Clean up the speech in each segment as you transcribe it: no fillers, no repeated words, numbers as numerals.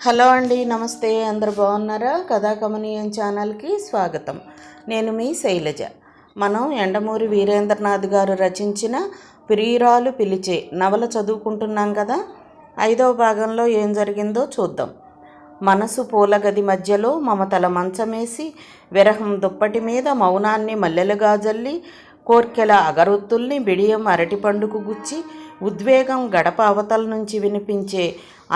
Hello అండి, నమస్తే. అందరు బాగున్నారా? కథా కమనీయం ఛానల్కి స్వాగతం. నేను మీ శైలజ. మనం యండమూరి వీరేంద్రనాథ్ గారు రచించిన ప్రియురాలు పిలిచే నవల చదువుకుంటున్నాం కదా. 5వ భాగంలో ఏం జరిగిందో చూద్దాం. మనసు పూలగది మధ్యలో మమతల మంచమేసి, విరహం దుప్పటి మీద మౌనాన్ని మల్లెలుగా జల్లి, కోర్కెల అగరొత్తుల్ని బిడియం అరటిపండుకు గుచ్చి, ఉద్వేగం గడప అవతల నుంచి వినిపించే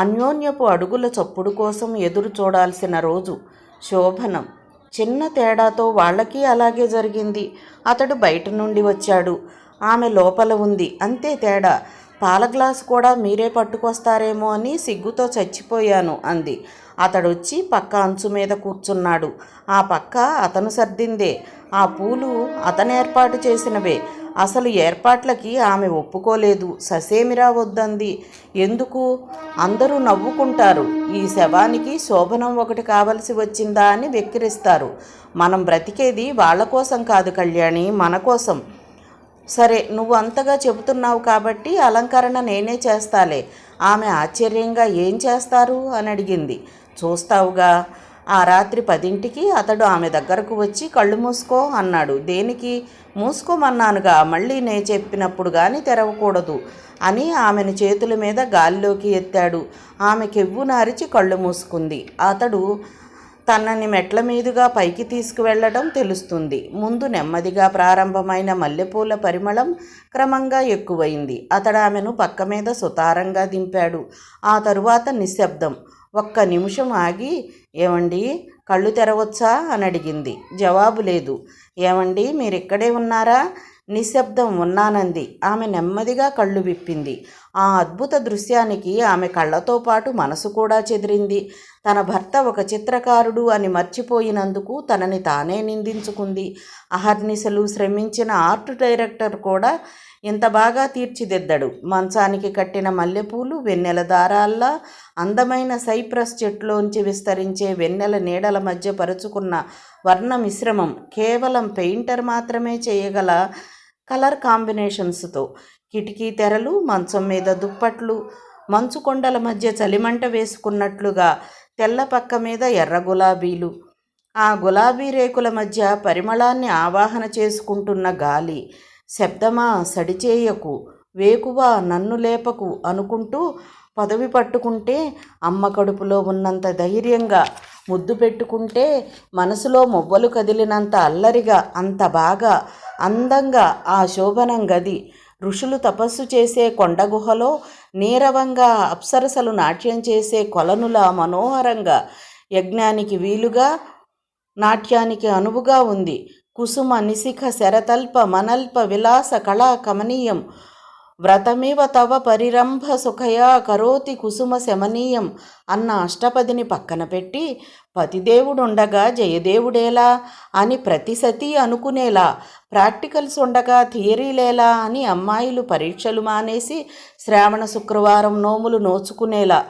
అన్యోన్యపు అడుగుల చప్పుడు కోసం ఎదురు చూడాల్సిన రోజు. శోభనం. చిన్న తేడాతో వాళ్ళకి అలాగే జరిగింది. అతడు బయట నుండి వచ్చాడు, ఆమె లోపల ఉంది, అంతే తేడా. పాల గ్లాసు కూడా మీరే పట్టుకొస్తారేమో అని సిగ్గుతో చచ్చిపోయాను అంది. అతడొచ్చి పక్క అంచు మీద కూర్చున్నాడు. ఆ పక్క అతను సర్దిందే. ఆ పూలు అతను ఏర్పాటు చేసినవే. అసలు ఏర్పాట్లకి ఆమె ఒప్పుకోలేదు. ససేమిరా వద్దంది. ఎందుకు? అందరూ నవ్వుకుంటారు. ఈ శవానికి శోభనం ఒకటి కావలసి వచ్చిందా అని వెక్కిరిస్తారు. మనం బ్రతికేది వాళ్ళ కోసం కాదు కళ్యాణి, మన కోసం. సరే, నువ్వు అంతగా చెబుతున్నావు కాబట్టి అలంకరణ నేనే చేస్తాలే. ఆమె ఆశ్చర్యంగా ఏం చేస్తారు అని అడిగింది. చూస్తావుగా. ఆ రాత్రి 10ంటికి అతడు ఆమె దగ్గరకు వచ్చి కళ్ళు మూసుకో అన్నాడు. దేనికి? మూసుకోమన్నానుగా, మళ్ళీ నే చెప్పినప్పుడు కానీ తెరవకూడదు అని ఆమెను చేతుల మీద గాలిలోకి ఎత్తాడు. ఆమె కెవ్వున అరిచి కళ్ళు మూసుకుంది. అతడు తనని మెట్ల మీదుగా పైకి తీసుకువెళ్ళడం తెలుస్తుంది. ముందు నెమ్మదిగా ప్రారంభమైన మల్లెపూల పరిమళం క్రమంగా ఎక్కువైంది. అతడు ఆమెను పక్క మీద సుతారంగా దింపాడు. ఆ తరువాత నిశ్శబ్దం. ఒక్క నిమిషం ఆగి, ఏమండి, కళ్ళు తెరవచ్చా అని అడిగింది. జవాబు లేదు. ఏమండి, మీరిక్కడే ఉన్నారా? నిశ్శబ్దం. ఉన్నానంది. ఆమె నెమ్మదిగా కళ్ళు విప్పింది. ఆ అద్భుత దృశ్యానికి ఆమె కళ్ళతో పాటు మనసు కూడా చెదిరింది. తన భర్త ఒక చిత్రకారుడు అని మర్చిపోయినందుకు తనని తానే నిందించుకుంది. అహర్నిశలు శ్రమించిన ఆర్ట్ డైరెక్టర్ కూడా ఇంత బాగా తీర్చిదిద్దడు. మంచానికి కట్టిన మల్లెపూలు వెన్నెల దారాల్లా అందమైన సైప్రస్ చెట్లోంచి విస్తరించే వెన్నెల నీడల మధ్య పరుచుకున్న వర్ణ మిశ్రమం కేవలం పెయింటర్ మాత్రమే చేయగల కలర్ కాంబినేషన్స్తో. కిటికీ తెరలు, మంచం మీద దుప్పట్లు, మంచు కొండల మధ్య చలిమంట వేసుకున్నట్లుగా తెల్ల పక్క మీద ఎర్ర గులాబీలు, ఆ గులాబీ రేకుల మధ్య పరిమళాన్ని ఆవాహన చేసుకుంటున్న గాలి. శబ్దమా, సడిచేయకు, వేకువా, నన్ను లేపకు అనుకుంటూ పదవి పట్టుకుంటే అమ్మ కడుపులో ఉన్నంత ధైర్యంగా, ముద్దు పెట్టుకుంటే మనసులో మొవ్వలు కదిలినంత అల్లరిగా, అంత బాగా అందంగా ఆ శోభనం గది. ఋషులు తపస్సు చేసే కొండగుహలో నీరవంగా అప్సరసలు నాట్యం చేసే కొలనులా మనోహరంగా, యజ్ఞానికి వీలుగా, నాట్యానికి అనువుగా ఉంది. కుసుమ నిశిఖ శరతల్ప మనల్ప విలాస కళా కమనీయం. వ్రతమివ తవ పరిరంభ సుఖయా కరోతి కుసుమ శమనీయం అన్న అష్టపదిని పక్కన పెట్టి, పతిదేవుడుండగా జయదేవుడేలా అని ప్రతి సతీ అనుకునేలా, ప్రాక్టికల్స్ ఉండగా థియరీలేలా అని అమ్మాయిలు పరీక్షలు మానేసి శ్రావణ శుక్రవారం నోములు నోచుకునేలా.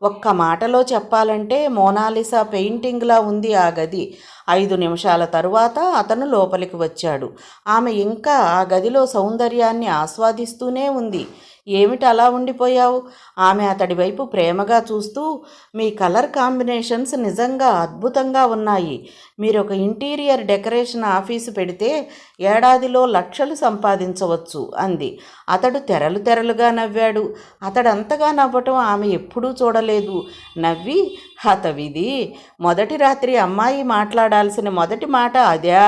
ఒక్క మాటలో చెప్పాలంటే మోనాలిసా పెయింటింగ్లా ఉంది ఆ గది. 5 నిమిషాల తరువాత అతను లోపలికి వచ్చాడు. ఆమె ఇంకా ఆ గదిలో సౌందర్యాన్ని ఆస్వాదిస్తూనే ఉంది. ఏమిటి అలా ఉండిపోయావు? ఆమె అతడి వైపు ప్రేమగా చూస్తూ, మీ కలర్ కాంబినేషన్స్ నిజంగా అద్భుతంగా ఉన్నాయి. మీరు ఒక ఇంటీరియర్ డెకరేషన్ ఆఫీసు పెడితే ఏడాదిలో లక్షలు సంపాదించవచ్చు అంది. అతడు తెరలు తెరలుగా నవ్వాడు. అతడంతగా నవ్వటం ఆమె ఎప్పుడూ చూడలేదు. నవ్వి, హతవిధి, మొదటి రాత్రి అమ్మాయి మాట్లాడాల్సిన మొదటి మాట అదా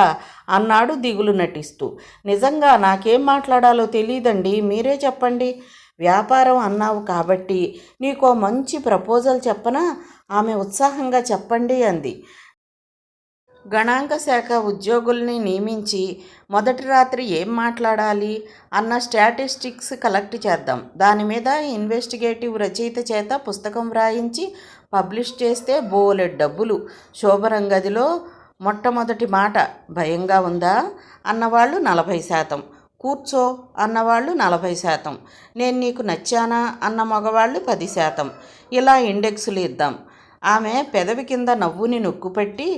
అన్నాడు దిగులు నటిస్తూ. నిజంగా నాకేం మాట్లాడాలో తెలియదండి, మీరే చెప్పండి. వ్యాపారం అన్నావు కాబట్టి నీకో మంచి ప్రపోజల్ చెప్పనా? ఆమె ఉత్సాహంగా చెప్పండి అంది. గణాంక శాఖ ఉద్యోగుల్ని నియమించి మొదటి రాత్రి ఏం మాట్లాడాలి అన్న స్టాటిస్టిక్స్ కలెక్ట్ చేద్దాం. దాని మీద ఇన్వెస్టిగేటివ్ రచయిత చేత పుస్తకం వ్రాయించి పబ్లిష్ చేస్తే బోలెడ్ డబ్బులు. శోభనం గదిలో మొట్టమొదటి మాట భయంగా ఉందా అన్నవాళ్ళు 40%, కూర్చో అన్నవాళ్ళు 40%, నేను నీకు నచ్చానా అన్న మగవాళ్ళు 10%. ఇలా ఇండెక్సులు ఇద్దాం. ఆమె పెదవి కింద నవ్వుని నొక్కుపెట్టి,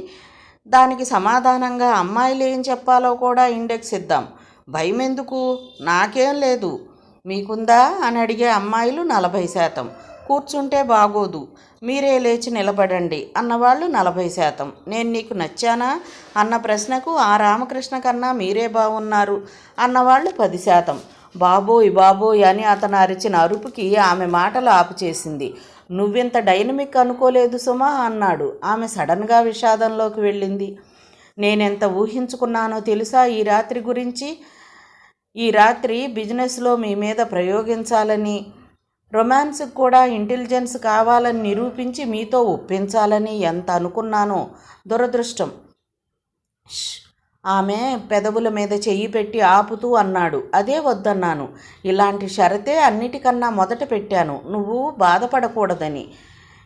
దానికి సమాధానంగా అమ్మాయిలు ఏం చెప్పాలో కూడా ఇండెక్స్ ఇద్దాం. భయం ఎందుకు? నాకేం లేదు, మీకుందా అని అడిగే అమ్మాయిలు 40%, కూర్చుంటే బాగోదు, మీరే లేచి నిలబడండి అన్నవాళ్ళు 40%. నేను నీకు నచ్చానా అన్న ప్రశ్నకు ఆ రామకృష్ణ కన్నా మీరే బాగున్నారు అన్నవాళ్ళు 10%. బాబోయ్ బాబోయ్ అని అతను అరిచిన అరుపుకి ఆమె మాటలు ఆపుచేసింది. నువ్వింత డైనమిక్ అనుకోలేదు సుమా అన్నాడు. ఆమె సడన్గా విషాదంలోకి వెళ్ళింది. నేనెంత ఊహించుకున్నానో తెలుసా ఈ రాత్రి గురించి? ఈ రాత్రి బిజినెస్లో మీ మీద ప్రయోగించాలని, రొమాన్స్కి కూడా ఇంటెలిజెన్స్ కావాలని నిరూపించి మీతో ఒప్పించాలని ఎంత అనుకున్నానో. దురదృష్టం. ఆమె పెదవుల మీద చెయ్యి పెట్టి ఆపుతూ అన్నాడు. అదే వద్దన్నాను. ఇలాంటి షరతే అన్నిటికన్నా మొదట పెట్టాను, నువ్వు బాధపడకూడదని.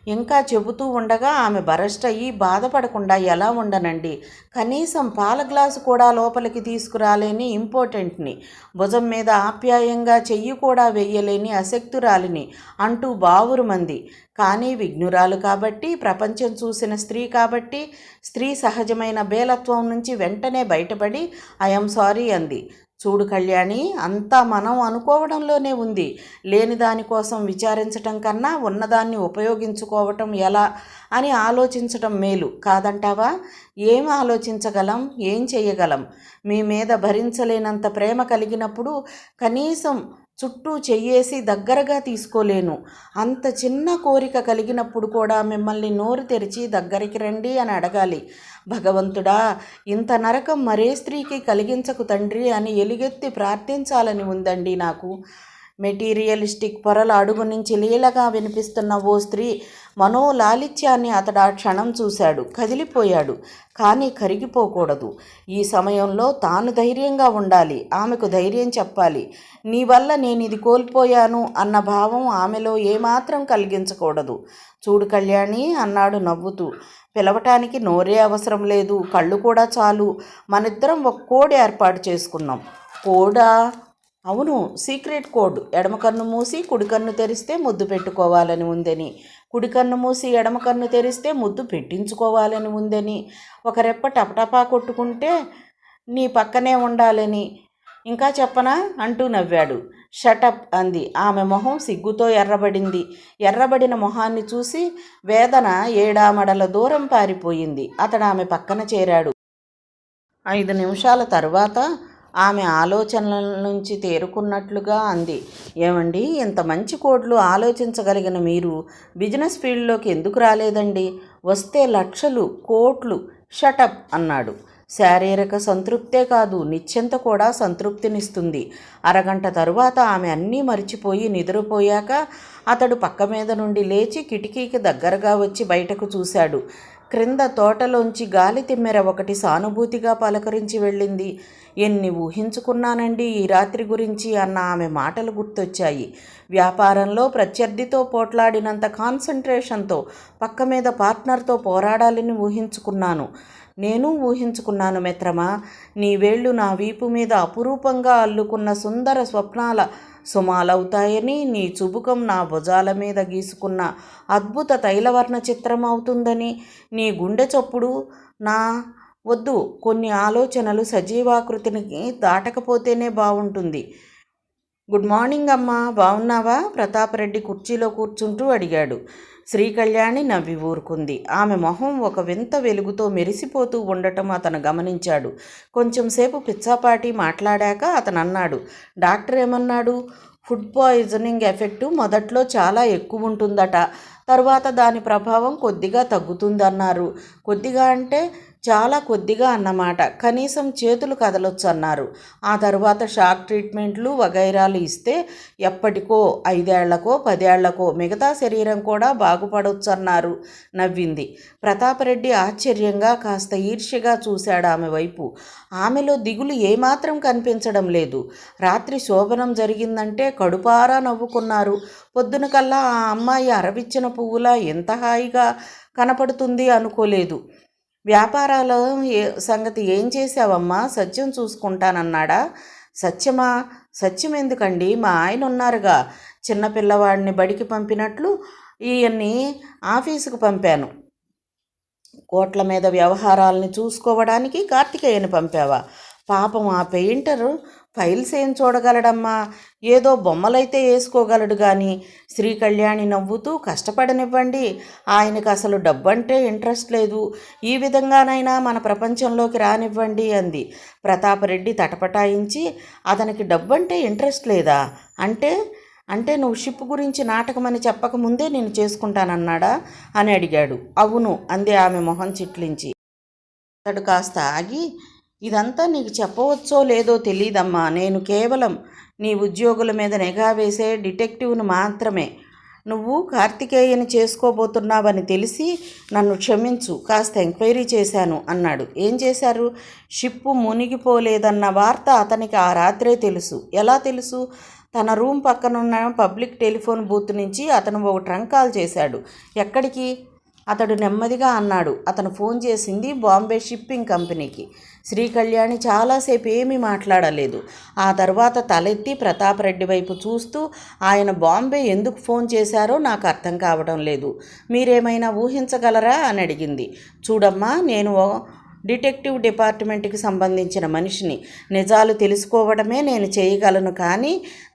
ఇంకా చెబుతూ ఉండగా ఆమె బరస్ట్ అయ్యి, బాధపడకుండా ఎలా ఉండనండి, కనీసం పాల గ్లాసు కూడా లోపలికి తీసుకురాలేని ఇంపార్టెంట్ని, భుజం మీద ఆప్యాయంగా చెయ్యి కూడా వెయ్యలేని అశక్తురాలిని అంటూ బావురుమంది. కానీ విఘ్నురాలు కాబట్టి, ప్రపంచం చూసిన స్త్రీ కాబట్టి, స్త్రీ సహజమైన బేలత్వం నుంచి వెంటనే బయటపడి ఐఎమ్ సారీ అంది. చూడు కళ్యాణి, అంతా మనం అనుకోవడంలోనే ఉంది. లేని దానికోసం విచారించటం కన్నా ఉన్నదాన్ని ఉపయోగించుకోవటం ఎలా అని ఆలోచించటం మేలు కాదంటావా? ఏం ఆలోచించగలం, ఏం చేయగలం? మీ మీద భరించలేనంత ప్రేమ కలిగినప్పుడు కనీసం చుట్టూ చెయ్యేసి దగ్గరగా తీసుకోలేను. అంత చిన్న కోరిక కలిగినప్పుడు కూడా మిమ్మల్ని నోరు తెరిచి దగ్గరికి రండి అని అడగాలి. భగవంతుడా, ఇంత నరకం మరే స్త్రీకి కలిగించకు తండ్రి అని ఎలుగెత్తి ప్రార్థించాలని ఉందండి నాకు. మెటీరియలిస్టిక్ పొరల అడుగు నుంచి లీలగా వినిపిస్తున్న ఓ స్త్రీ మనోలాలిత్యాన్ని అతడు ఆ క్షణం చూశాడు. కదిలిపోయాడు. కానీ కరిగిపోకూడదు. ఈ సమయంలో తాను ధైర్యంగా ఉండాలి, ఆమెకు ధైర్యం చెప్పాలి. నీ వల్ల నేను ఇది కోల్పోయాను అన్న భావం ఆమెలో ఏమాత్రం కలిగించకూడదు. చూడు కళ్యాణి అన్నాడు నవ్వుతూ, పిలవటానికి నోరే అవసరం లేదు, కళ్ళు కూడా చాలు. మనిద్దరం ఒక కోడ్ ఏర్పాటు చేసుకున్నాం. కోడా? అవును, సీక్రెట్ కోడ్. ఎడమ కన్ను మూసి కుడి కన్ను తెరిస్తే ముద్దు పెట్టుకోవాలని ఉందని, కుడి కన్ను మూసి ఎడమ కన్ను తెరిస్తే ముద్దు పెట్టించుకోవాలని ఉందని, ఒక రెప్ప టపటపా కొట్టుకుంటే నీ పక్కనే ఉండాలని. ఇంకా చెప్పనా అంటూ నవ్వాడు. షటప్ అంది. ఆమె మొహం సిగ్గుతో ఎర్రబడింది. ఎర్రబడిన మొహాన్ని చూసి వేదన ఏడామడల దూరం పారిపోయింది. అతడు ఆమె పక్కన చేరాడు. 5 నిమిషాల తరువాత ఆమె ఆలోచనల నుంచి తేరుకున్నట్లుగా అంది. ఏమండి, ఇంత మంచి కోడ్లు ఆలోచించగలిగిన మీరు బిజినెస్ ఫీల్డ్లోకి ఎందుకు రాలేదండి? వస్తే లక్షలు, కోట్లు. షటప్ అన్నాడు. శారీరక సంతృప్తే కాదు, నిశ్చింత కూడా సంతృప్తినిస్తుంది. అరగంట తరువాత ఆమె అన్నీ మరిచిపోయి నిద్రపోయాక అతడు పక్క మీద నుండి లేచి కిటికీకి దగ్గరగా వచ్చి బయటకు చూశాడు. క్రింద తోటలోంచి గాలి తిమ్మెర ఒకటి సానుభూతిగా పలకరించి వెళ్ళింది. ఎన్ని ఊహించుకున్నానండి ఈ రాత్రి గురించి అన్న ఆమె మాటలు గుర్తొచ్చాయి. వ్యాపారంలో ప్రత్యర్థితో పోట్లాడినంత కాన్సంట్రేషన్తో పక్క మీద పార్ట్నర్తో పోరాడాలని ఊహించుకున్నాను. నేను ఊహించుకున్నాను మిత్రమా, నీ వేళ్ళు నా వీపు మీద అపురూపంగా అల్లుకున్న సుందర స్వప్నాల సుమాలవుతాయని, నీ చుబుకం నా భుజాల మీద గీసుకున్న అద్భుత తైలవర్ణ చిత్రం అవుతుందని, నీ గుండె చప్పుడు నా వద్దు, కొన్ని ఆలోచనలు సజీవాకృతిని దాటకపోతేనే బాగుంటుంది. గుడ్ మార్నింగ్ అమ్మా, బాగున్నావా? ప్రతాపరెడ్డి కుర్చీలో కూర్చుంటూ అడిగాడు. శ్రీకళ్యాణి నవ్వి ఊరుకుంది. ఆమె మొహం ఒక వింత వెలుగుతో మెరిసిపోతూ ఉండటం అతను గమనించాడు. కొంచెంసేపు పిచ్చాపాటి మాట్లాడాక అతను అన్నాడు, డాక్టర్ ఏమన్నాడు? ఫుడ్ పాయిజనింగ్ ఎఫెక్టు మొదట్లో చాలా ఎక్కువ ఉంటుందట, తర్వాత దాని ప్రభావం కొద్దిగా తగ్గుతుందన్నారు. కొద్దిగా అంటే చాలా కొద్దిగా అన్నమాట. కనీసం చేతులు కదలొచ్చు అన్నారు. ఆ తరువాత షాక్ ట్రీట్మెంట్లు వగైరాలు ఇస్తే ఎప్పటికో 5 ఏళ్లకో 10 ఏళ్లకో మిగతా శరీరం కూడా బాగుపడొచ్చు అన్నారు. నవ్వింది. ప్రతాపరెడ్డి ఆశ్చర్యంగా, కాస్త ఈర్ష్యగా చూశాడు ఆమె వైపు. ఆమెలో దిగులు ఏమాత్రం కనిపించడం లేదు. రాత్రి శోభనం జరిగిందంటే కడుపారా నవ్వుకున్నారు. పొద్దున కల్లా ఆ అమ్మాయి అరవిచ్చిన పువ్వులా ఎంత హాయిగా కనపడుతుంది అనుకోలేదు. వ్యాపారాల సంగతి ఏం చేశావమ్మా? సత్యం చూసుకుంటానన్నాడా? సత్యమా? సత్యం ఎందుకండి, మా ఆయన ఉన్నారుగా. చిన్నపిల్లవాడిని బడికి పంపినట్లు ఈయన్ని ఆఫీసుకు పంపాను. కోట్ల మీద వ్యవహారాలని చూసుకోవడానికి కార్తికేయని పంపావా? పాపం ఆ పెయింటరు ఫైల్స్ ఏం చూడగలడమ్మా, ఏదో బొమ్మలైతే వేసుకోగలడు కానీ. శ్రీకళ్యాణి నవ్వుతూ, కష్టపడనివ్వండి, ఆయనకు అసలు డబ్బంటే ఇంట్రెస్ట్ లేదు, ఈ విధంగానైనా మన ప్రపంచంలోకి రానివ్వండి అంది. ప్రతాపరెడ్డి తటపటాయించి, అతనికి డబ్బంటే ఇంట్రెస్ట్ లేదా అంటే అంటే నువ్వు షిప్ గురించి నాటకమని చెప్పకముందే నేను చేసుకుంటానన్నాడా అని అడిగాడు. అవును అంది ఆమె మొహం చిట్లించి. అతడు కాస్త ఆగి, ఇదంతా నీకు చెప్పవచ్చో లేదో తెలియదమ్మా, నేను కేవలం నీ ఉద్యోగుల మీద నిఘా వేసే డిటెక్టివ్ను మాత్రమే. నువ్వు కార్తికేయని చేసుకోబోతున్నావని తెలిసి నన్ను క్షమించు, కాస్త ఎంక్వైరీ చేశాను అన్నాడు. ఏం చేశారు? షిప్పు మునిగిపోలేదన్న వార్త అతనికి ఆ రాత్రే తెలుసు. ఎలా తెలుసు? తన రూమ్ పక్కనున్న పబ్లిక్ టెలిఫోన్ బూత్ నుంచి అతను ఒక ట్రంక్ కాల్ చేశాడు. ఎక్కడికి? అతడు నెమ్మదిగా అన్నాడు. అతను ఫోన్ చేసింది బాంబే షిప్పింగ్ కంపెనీకి. శ్రీకళ్యాణి చాలాసేపు ఏమీ మాట్లాడలేదు. ఆ తర్వాత తలెత్తి ప్రతాపరెడ్డి వైపు చూస్తూ, ఆయన బాంబే ఎందుకు ఫోన్ చేశారో నాకు అర్థం కావడం లేదు, మీరేమైనా ఊహించగలరా అని అడిగింది. చూడమ్మా, నేను డిటెక్టివ్ డిపార్ట్మెంట్కి సంబంధించిన మనిషిని. నిజాలు తెలుసుకోవడమే నేను చేయగలను, కానీ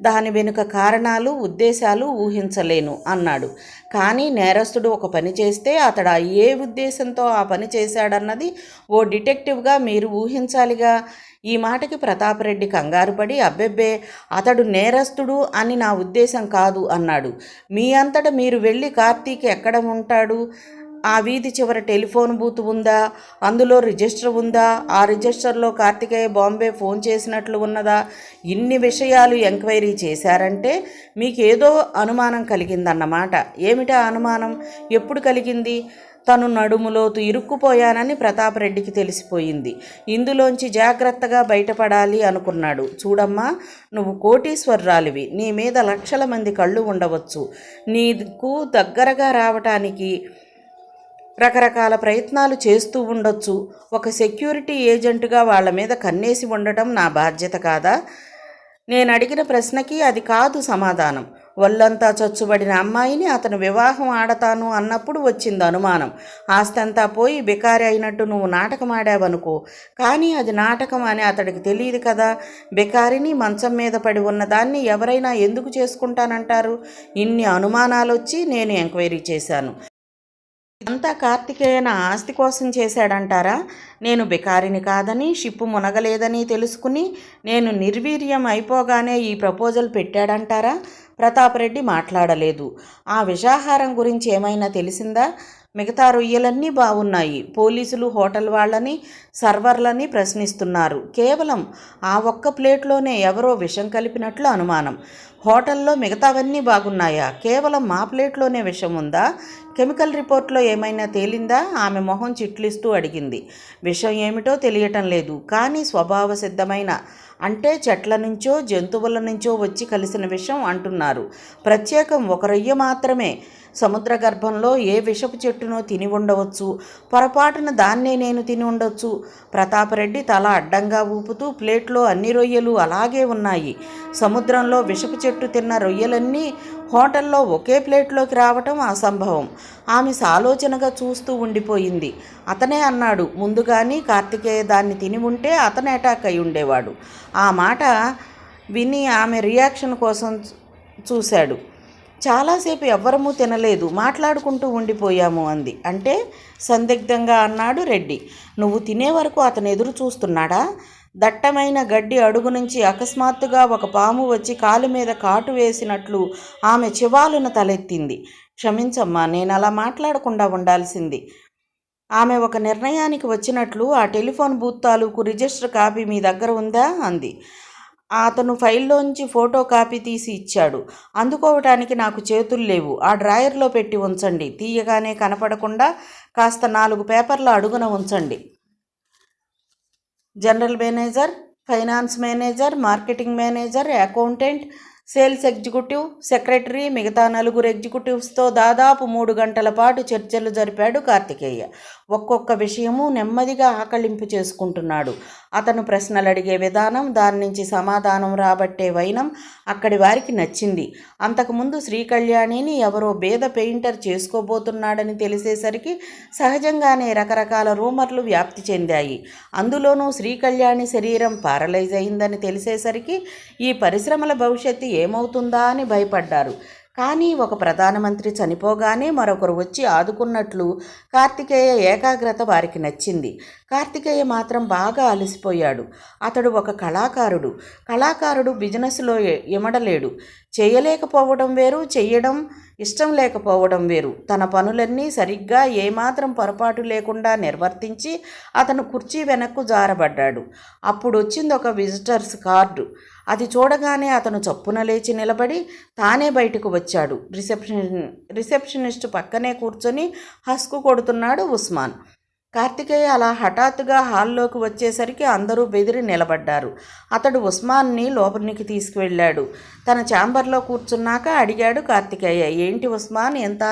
దాని వెనుక కారణాలు, ఉద్దేశాలు ఊహించలేను అన్నాడు. కానీ నేరస్తుడు ఒక పని చేస్తే అతడు ఏ ఉద్దేశంతో ఆ పని చేశాడన్నది ఓ డిటెక్టివ్గా మీరు ఊహించాలిగా. ఈ మాటకి ప్రతాపరెడ్డి కంగారుపడి, అబ్బెబ్బే, అతడు నేరస్తుడు అని నా ఉద్దేశం కాదు అన్నాడు. మీ అంతటా మీరు వెళ్ళి కార్తీక్ ఎక్కడ ఉంటాడు, ఆ వీధి చివర టెలిఫోన్ బూత్ ఉందా, అందులో రిజిస్టర్ ఉందా, ఆ రిజిస్టర్లో కార్తికేయ బాంబే ఫోన్ చేసినట్లు ఉన్నదా, ఇన్ని విషయాలు ఎంక్వైరీ చేశారంటే మీకేదో అనుమానం కలిగిందన్నమాట. ఏమిటా అనుమానం? ఎప్పుడు కలిగింది? తను నడుములోతు ఇరుక్కుపోయానని ప్రతాపరెడ్డికి తెలిసిపోయింది. ఇందులోంచి జాగ్రత్తగా బయటపడాలి అనుకున్నాడు. చూడమ్మా, నువ్వు కోటీశ్వరరాలివి, నీ మీద లక్షల మంది కళ్ళు ఉండవచ్చు, నీకు దగ్గరగా రావటానికి రకరకాల ప్రయత్నాలు చేస్తూ ఉండొచ్చు. ఒక సెక్యూరిటీ ఏజెంట్గా వాళ్ళ మీద కన్నేసి ఉండటం నా బాధ్యత కాదా? నేను అడిగిన ప్రశ్నకి అది కాదు సమాధానం. ఒళ్ళంతా చచ్చుబడిన అమ్మాయిని అతను వివాహం ఆడతాను అన్నప్పుడు వచ్చింది అనుమానం. ఆస్తంతా పోయి బికారి అయినట్టు నువ్వు నాటకం ఆడావనుకో, కానీ అది నాటకం అని అతడికి తెలియదు కదా. బికారిని, మంచం మీద పడి ఉన్నదాన్ని ఎవరైనా ఎందుకు చేసుకుంటానంటారు? ఇన్ని అనుమానాలు వచ్చి నేను ఎంక్వైరీ చేశాను. అంతా కార్తికేయన ఆస్తి కోసం చేశాడంటారా? నేను బికారిని కాదని, షిప్పు మునగలేదని తెలుసుకుని నేను నిర్వీర్యం అయిపోగానే ఈ ప్రపోజల్ పెట్టాడంటారా? ప్రతాపరెడ్డి మాట్లాడలేదు. ఆ విషాహారం గురించి ఏమైనా తెలిసిందా? మిగతా రొయ్యలన్నీ బాగున్నాయి. పోలీసులు హోటల్ వాళ్ళని, సర్వర్లని ప్రశ్నిస్తున్నారు. కేవలం ఆ ఒక్క ప్లేట్లోనే ఎవరో విషం కలిపినట్లు అనుమానం. హోటల్లో మిగతావన్నీ బాగున్నాయా? కేవలం మా ప్లేట్లోనే విషం ఉందా? కెమికల్ రిపోర్ట్లో ఏమైనా తేలిందా? ఆమె మొహం చిట్లిస్తూ అడిగింది. విషం ఏమిటో తెలియటం లేదు, కానీ స్వభావ సిద్ధమైన, అంటే చెట్ల నుంచో జంతువుల నుంచో వచ్చి కలిసిన విషం అంటున్నారు. ప్రత్యేకం ఒక రొయ్య మాత్రమే. సముద్ర గర్భంలో ఏ విషపు చెట్టునో తిని ఉండవచ్చు, పొరపాటున దాన్నే నేను తిని ఉండొచ్చు. ప్రతాపరెడ్డి తల అడ్డంగా ఊపుతూ, ప్లేట్లో అన్ని రొయ్యలు అలాగే ఉన్నాయి. సముద్రంలో విషపు చెట్టు తిన్న రొయ్యలన్నీ హోటల్లో ఒకే ప్లేట్లోకి రావటం అసంభవం. ఆమె సాలోచనగా చూస్తూ ఉండిపోయింది. అతనే అన్నాడు ముందుగాని, కార్తికేయ దాన్ని తిని ఉంటే అతను అటాక్ అయి ఉండేవాడు. ఆ మాట విని ఆమె రియాక్షన్ కోసం చూశాడు. చాలాసేపు ఎవ్వరమూ తినలేదు, మాట్లాడుకుంటూ ఉండిపోయాము అంది. అంటే సందిగ్ధంగా అన్నాడు రెడ్డి. నువ్వు తినే వరకు అతను ఎదురు చూస్తున్నాడా? దట్టమైన గడ్డి అడుగు నుంచి అకస్మాత్తుగా ఒక పాము వచ్చి కాలు మీద కాటు వేసినట్లు ఆమె చివాలున తలెత్తింది. క్షమించమ్మా, నేను అలా మాట్లాడకుండా ఉండాల్సింది. ఆమె ఒక నిర్ణయానికి వచ్చినట్లు, ఆ టెలిఫోన్ బూత్ తాలూకు రిజిస్టర్ కాపీ మీ దగ్గర ఉందా అంది. అతను ఫైల్లోంచి ఫోటో కాపీ తీసి ఇచ్చాడు. అందుకోవటానికి నాకు చేతులు లేవు. ఆ డ్రాయర్లో పెట్టి ఉంచండి. తీయగానే కనపడకుండా కాస్త 4 పేపర్ల అడుగున ఉంచండి. General manager, finance manager, marketing manager, accountant, sales executive, secretary, మిగతా 4 ఎగ్జిక్యూటివ్స్తో దాదాపు 3 గంటల పాటు చర్చలు జరిపాడు కార్తికేయ. ఒక్కొక్క విషయము నెమ్మదిగా ఆకళింపు చేసుకుంటున్నాడు. అతను ప్రశ్నలు అడిగే విధానం, దాని నుంచి సమాధానం రాబట్టే వైనం అక్కడి వారికి నచ్చింది. అంతకుముందు శ్రీకళ్యాణిని ఎవరో బేద పెయింటర్ చేసుకోబోతున్నాడని తెలిసేసరికి సహజంగానే రకరకాల రూమర్లు వ్యాప్తి చెందాయి. అందులోనూ శ్రీకళ్యాణి శరీరం పారలైజ్ అయిందని తెలిసేసరికి ఈ పరిశ్రమల భవిష్యత్తు ఏమవుతుందా అని భయపడ్డారు. కానీ ఒక ప్రధానమంత్రి చనిపోగానే మరొకరు వచ్చి ఆదుకున్నట్లు కార్తికేయ ఏకాగ్రత వారికి నచ్చింది. కార్తికేయ మాత్రం బాగా అలసిపోయాడు. అతడు ఒక కళాకారుడు బిజినెస్లో ఇమడలేడు. చేయలేకపోవడం వేరు, చెయ్యడం ఇష్టం లేకపోవడం వేరు. తన పనులన్నీ సరిగ్గా ఏమాత్రం పొరపాటు లేకుండా నిర్వర్తించి అతను కుర్చీ వెనక్కు జారబడ్డాడు. అప్పుడు వచ్చింది ఒక విజిటర్స్ కార్డు. అది చూడగానే అతను చప్పున లేచి నిలబడి తానే బయటకు వచ్చాడు. రిసెప్షనిస్ట్ పక్కనే కూర్చొని హస్కు కొడుతున్నాడు ఉస్మాన్. కార్తికేయ అలా హఠాత్తుగా హాల్లోకి వచ్చేసరికి అందరూ బెదిరి నిలబడ్డారు. అతడు ఉస్మాన్ని లోపలికి తీసుకువెళ్ళాడు. తన ఛాంబర్లో కూర్చున్నాక అడిగాడు కార్తికేయ, ఏంటి ఉస్మాన్, ఎంత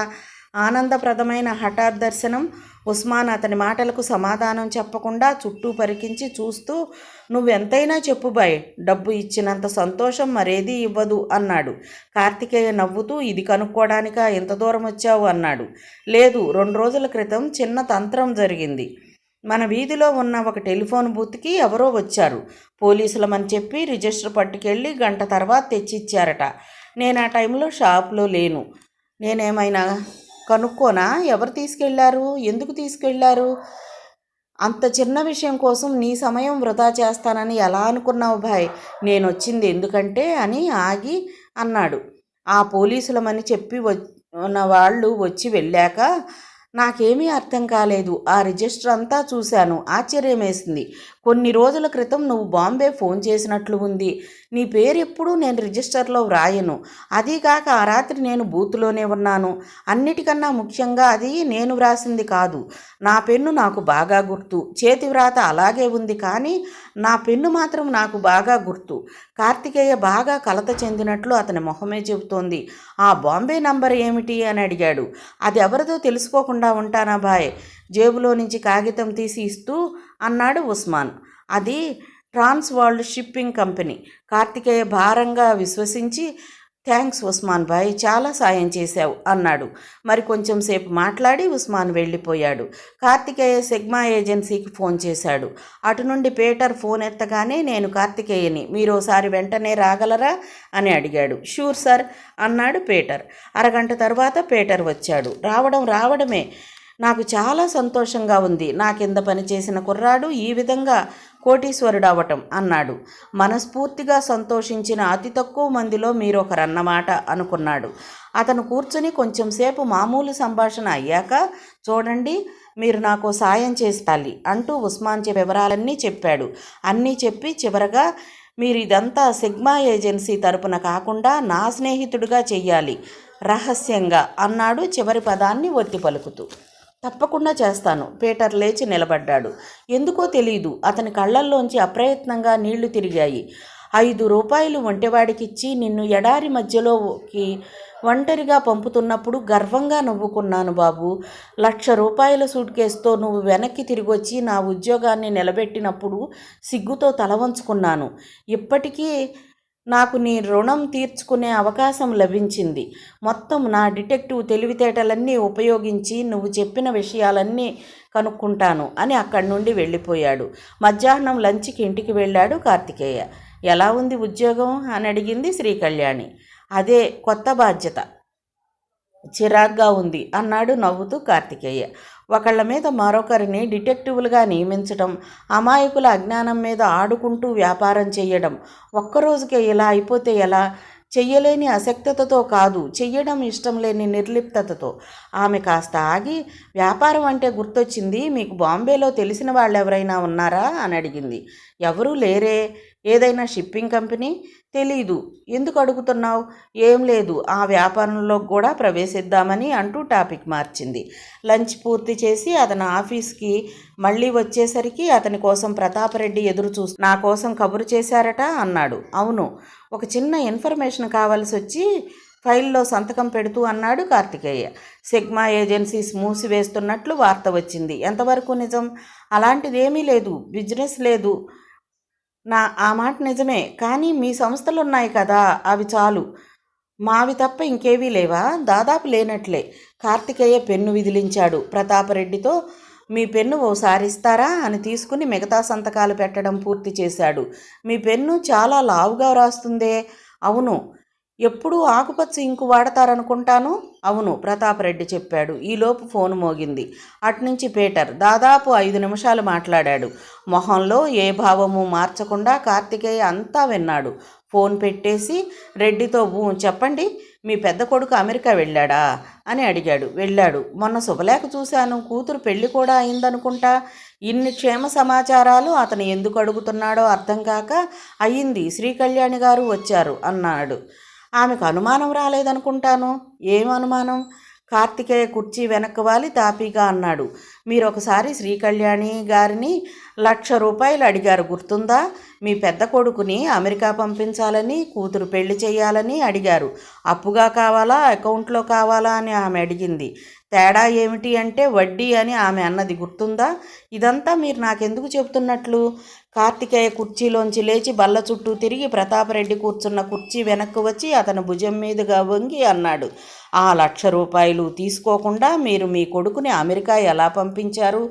ఆనందప్రదమైన హఠాత్ దర్శనం? ఉస్మాన్ అతని మాటలకు సమాధానం చెప్పకుండా చుట్టూ పరికించి చూస్తూ, నువ్వెంతైనా చెప్పు బాయ్, డబ్బు ఇచ్చినంత సంతోషం మరేదీ ఇవ్వదు అన్నాడు. కార్తికేయ నవ్వుతూ, ఇది కనుక్కోవడానికా ఇంత దూరం వచ్చావు అన్నాడు. లేదు, 2 రోజుల క్రితం చిన్న తంత్రం జరిగింది. మన వీధిలో ఉన్న ఒక టెలిఫోన్ బూత్కి ఎవరో వచ్చారు. పోలీసులమని చెప్పి రిజిస్టర్ పట్టుకెళ్ళి గంట తర్వాత తెచ్చిచ్చారట. నేను ఆ టైంలో షాప్లో లేను. నేనేమైనా కనుక్కోనా? ఎవరు తీసుకెళ్లారు, ఎందుకు తీసుకెళ్లారు? అంత చిన్న విషయం కోసం నీ సమయం వృధా చేస్తానని ఎలా అనుకున్నావు భాయ్? నేను వచ్చింది ఎందుకంటే అని ఆగి అన్నాడు. ఆ పోలీసులమని చెప్పి ఉన్న వాళ్ళు వచ్చి వెళ్ళాక నాకేమీ అర్థం కాలేదు. ఆ రిజిస్టర్ అంతా చూశాను. ఆశ్చర్యం వేసింది. కొన్ని రోజుల క్రితం నువ్వు బాంబే ఫోన్ చేసినట్లు ఉంది. నీ పేరు ఎప్పుడూ నేను రిజిస్టర్లో వ్రాయను. అదీకాక ఆ రాత్రి నేను బూత్లోనే ఉన్నాను. అన్నిటికన్నా ముఖ్యంగా అది నేను వ్రాసింది కాదు. నా పెన్ను నాకు బాగా గుర్తు. చేతి వ్రాత అలాగే ఉంది, కానీ నా పెన్ను మాత్రం నాకు బాగా గుర్తు. కార్తికేయ బాగా కలత చెందినట్లు అతని మొహమే చెబుతోంది. ఆ బాంబే నంబర్ ఏమిటి అని అడిగాడు. అది ఎవరిదో తెలుసుకోకుండా ఉంటానా భాయ్? జేబులో నుంచి కాగితం తీసి ఇస్తూ అన్నాడు ఉస్మాన్. అది ట్రాన్స్ వరల్డ్ షిప్పింగ్ కంపెనీ. కార్తికేయ భారంగా విశ్వసించి, థ్యాంక్స్ ఉస్మాన్ భాయ్, చాలా సాయం చేశావు అన్నాడు. మరి కొంచెం సేపు మాట్లాడి ఉస్మాన్ వెళ్ళిపోయాడు. కార్తికేయ సిగ్మా ఏజెన్సీకి ఫోన్ చేశాడు. అటు నుండి పీటర్ ఫోన్ ఎత్తగానే, నేను కార్తికేయని, మీరోసారి వెంటనే రాగలరా అని అడిగాడు. షూర్ సార్ అన్నాడు పీటర్. అరగంట తర్వాత పీటర్ వచ్చాడు. రావడమే నాకు చాలా సంతోషంగా ఉంది. నా కింద పనిచేసిన కుర్రాడు ఈ విధంగా కోటీశ్వరుడు అవటం అన్నాడు. మనస్ఫూర్తిగా సంతోషించిన అతి తక్కువ మందిలో మీరొకరన్నమాట అనుకున్నాడు. అతను కూర్చుని కొంచెంసేపు మామూలు సంభాషణ అయ్యాక, చూడండి, మీరు నాకు సాయం చేస్తాలి అంటూ ఉస్మాన్ వివరాలన్నీ చెప్పాడు. అన్నీ చెప్పి చివరగా, మీరు ఇదంతా సిగ్మా ఏజెన్సీ తరపున కాకుండా నా స్నేహితుడిగా చెయ్యాలి, రహస్యంగా అన్నాడు చివరి పదాన్ని ఒత్తి పలుకుతూ. తప్పకుండా చేస్తాను. పీటర్ లేచి నిలబడ్డాడు. ఎందుకో తెలీదు, అతని కళ్ళల్లోంచి అప్రయత్నంగా నీళ్లు తిరిగాయి. 5 రూపాయలు వంటవాడికిచ్చి నిన్ను ఎడారి మధ్యలోకి ఒంటరిగా పంపుతున్నప్పుడు గర్వంగా నవ్వుకున్నాను బాబు. 1,00,000 రూపాయల సూట్ కేసుతో నువ్వు వెనక్కి తిరిగొచ్చి నా ఉద్యోగాన్ని నిలబెట్టినప్పుడు సిగ్గుతో తల వంచుకున్నాను. ఇప్పటికీ నాకు నీ రుణం తీర్చుకునే అవకాశం లభించింది. మొత్తం నా డిటెక్టివ్ తెలివితేటలన్నీ ఉపయోగించి నువ్వు చెప్పిన విషయాలన్నీ కనుక్కుంటాను అని అక్కడి నుండి వెళ్ళిపోయాడు. మధ్యాహ్నం లంచ్కి ఇంటికి వెళ్ళాడు కార్తికేయ. ఎలా ఉంది ఉద్యోగం అని అడిగింది శ్రీకళ్యాణి. అదే కొత్త బాధ్యత, చిరాగ్గా ఉంది అన్నాడు నవ్వుతూ కార్తికేయ. ఒకళ్ళ మీద మరొకరిని డిటెక్టివ్లుగా నియమించడం, అమాయకుల అజ్ఞానం మీద ఆడుకుంటూ వ్యాపారం చేయడం, ఒక్కరోజుకే ఇలా అయిపోతే ఎలా? చెయ్యలేని అశక్తతతో కాదు, చెయ్యడం ఇష్టం లేని నిర్లిప్తతతో. ఆమె కాస్త ఆగి, వ్యాపారం అంటే గుర్తొచ్చింది, మీకు బాంబేలో తెలిసిన వాళ్ళు ఎవరైనా ఉన్నారా అని అడిగింది. ఎవరూ లేరే. ఏదైనా షిప్పింగ్ కంపెనీ? తెలీదు. ఎందుకు అడుగుతున్నావు? ఏం లేదు, ఆ వ్యాపారంలో కూడా ప్రవేశిద్దామని అంటూ టాపిక్ మార్చింది. లంచ్ పూర్తి చేసి అతని ఆఫీస్కి మళ్ళీ వచ్చేసరికి అతని కోసం ప్రతాపరెడ్డి నా కోసం కబురు చేశారట అన్నాడు. అవును, ఒక చిన్న ఇన్ఫర్మేషన్ కావాల్సి వచ్చి ఫైల్లో సంతకం పెడుతూ అన్నాడు కార్తికేయ. సిగ్మా ఏజెన్సీస్ మూసివేస్తున్నట్లు వార్త వచ్చింది. ఎంతవరకు నిజం? అలాంటిదేమీ లేదు, బిజినెస్ లేదు. ఆ మాట నిజమే, కానీ మీ సంస్థలున్నాయి కదా, అవి చాలు. మావి తప్ప ఇంకేవీ లేవా? దాదాపు లేనట్లే. కార్తికేయ పెన్ను విదిలించాడు. ప్రతాపరెడ్డితో మీ పెన్ను ఓసారి ఇస్తారా అని తీసుకుని మిగతా సంతకాలు పెట్టడం పూర్తి చేశాడు. మీ పెన్ను చాలా లావుగా వ్రాస్తుందే. అవును. ఎప్పుడూ ఆకుపచ్చ ఇంకు వాడతారనుకుంటాను. అవును, ప్రతాపరెడ్డి చెప్పాడు. ఈలోపు ఫోన్ మోగింది. అట్నుంచి పీటర్ దాదాపు 5 నిమిషాలు మాట్లాడాడు. మొహంలో ఏ భావము మార్చకుండా కార్తికేయ అంతా విన్నాడు. ఫోన్ పెట్టేసి రెడ్డితో చెప్పండి, మీ పెద్ద కొడుకు అమెరికా వెళ్ళాడా అని అడిగాడు. వెళ్ళాడు. మొన్న శుభలేఖ చూశాను. కూతురు పెళ్లి కూడా అయిందనుకుంటా. ఇన్ని క్షేమ సమాచారాలు అతను ఎందుకు అడుగుతున్నాడో అర్థం కాక అయ్యింది. శ్రీకళ్యాణి గారు వచ్చారు అన్నాడు. ఆమెకు అనుమానం రాలేదనుకుంటాను. ఏం అనుమానం? కార్తికేయ కుర్చీ వెనక్కి వాలి తాపీగా అన్నాడు. మీరొకసారి శ్రీకళ్యాణి గారిని 1,00,000 రూపాయలు అడిగారు, గుర్తుందా? మీ పెద్ద కొడుకుని అమెరికా పంపించాలని, కూతురు పెళ్లి చేయాలని అడిగారు. అప్పుగా కావాలా, అకౌంట్లో కావాలా అని ఆమె అడిగింది. తేడా ఏమిటి అంటే వడ్డీ అని ఆమె అన్నది, గుర్తుందా? ఇదంతా మీరు నాకెందుకు చెబుతున్నట్లు? కార్తికేయ కుర్చీలోంచి లేచి బల్ల చుట్టూ తిరిగి ప్రతాపరెడ్డి కూర్చున్న కుర్చీ వెనక్కు వచ్చి అతను భుజం మీదుగా వంగి అన్నాడు. ఆ 1,00,000 రూపాయలు తీసుకోకుండా మీరు మీ కొడుకుని అమెరికా ఎలా పంపించారు?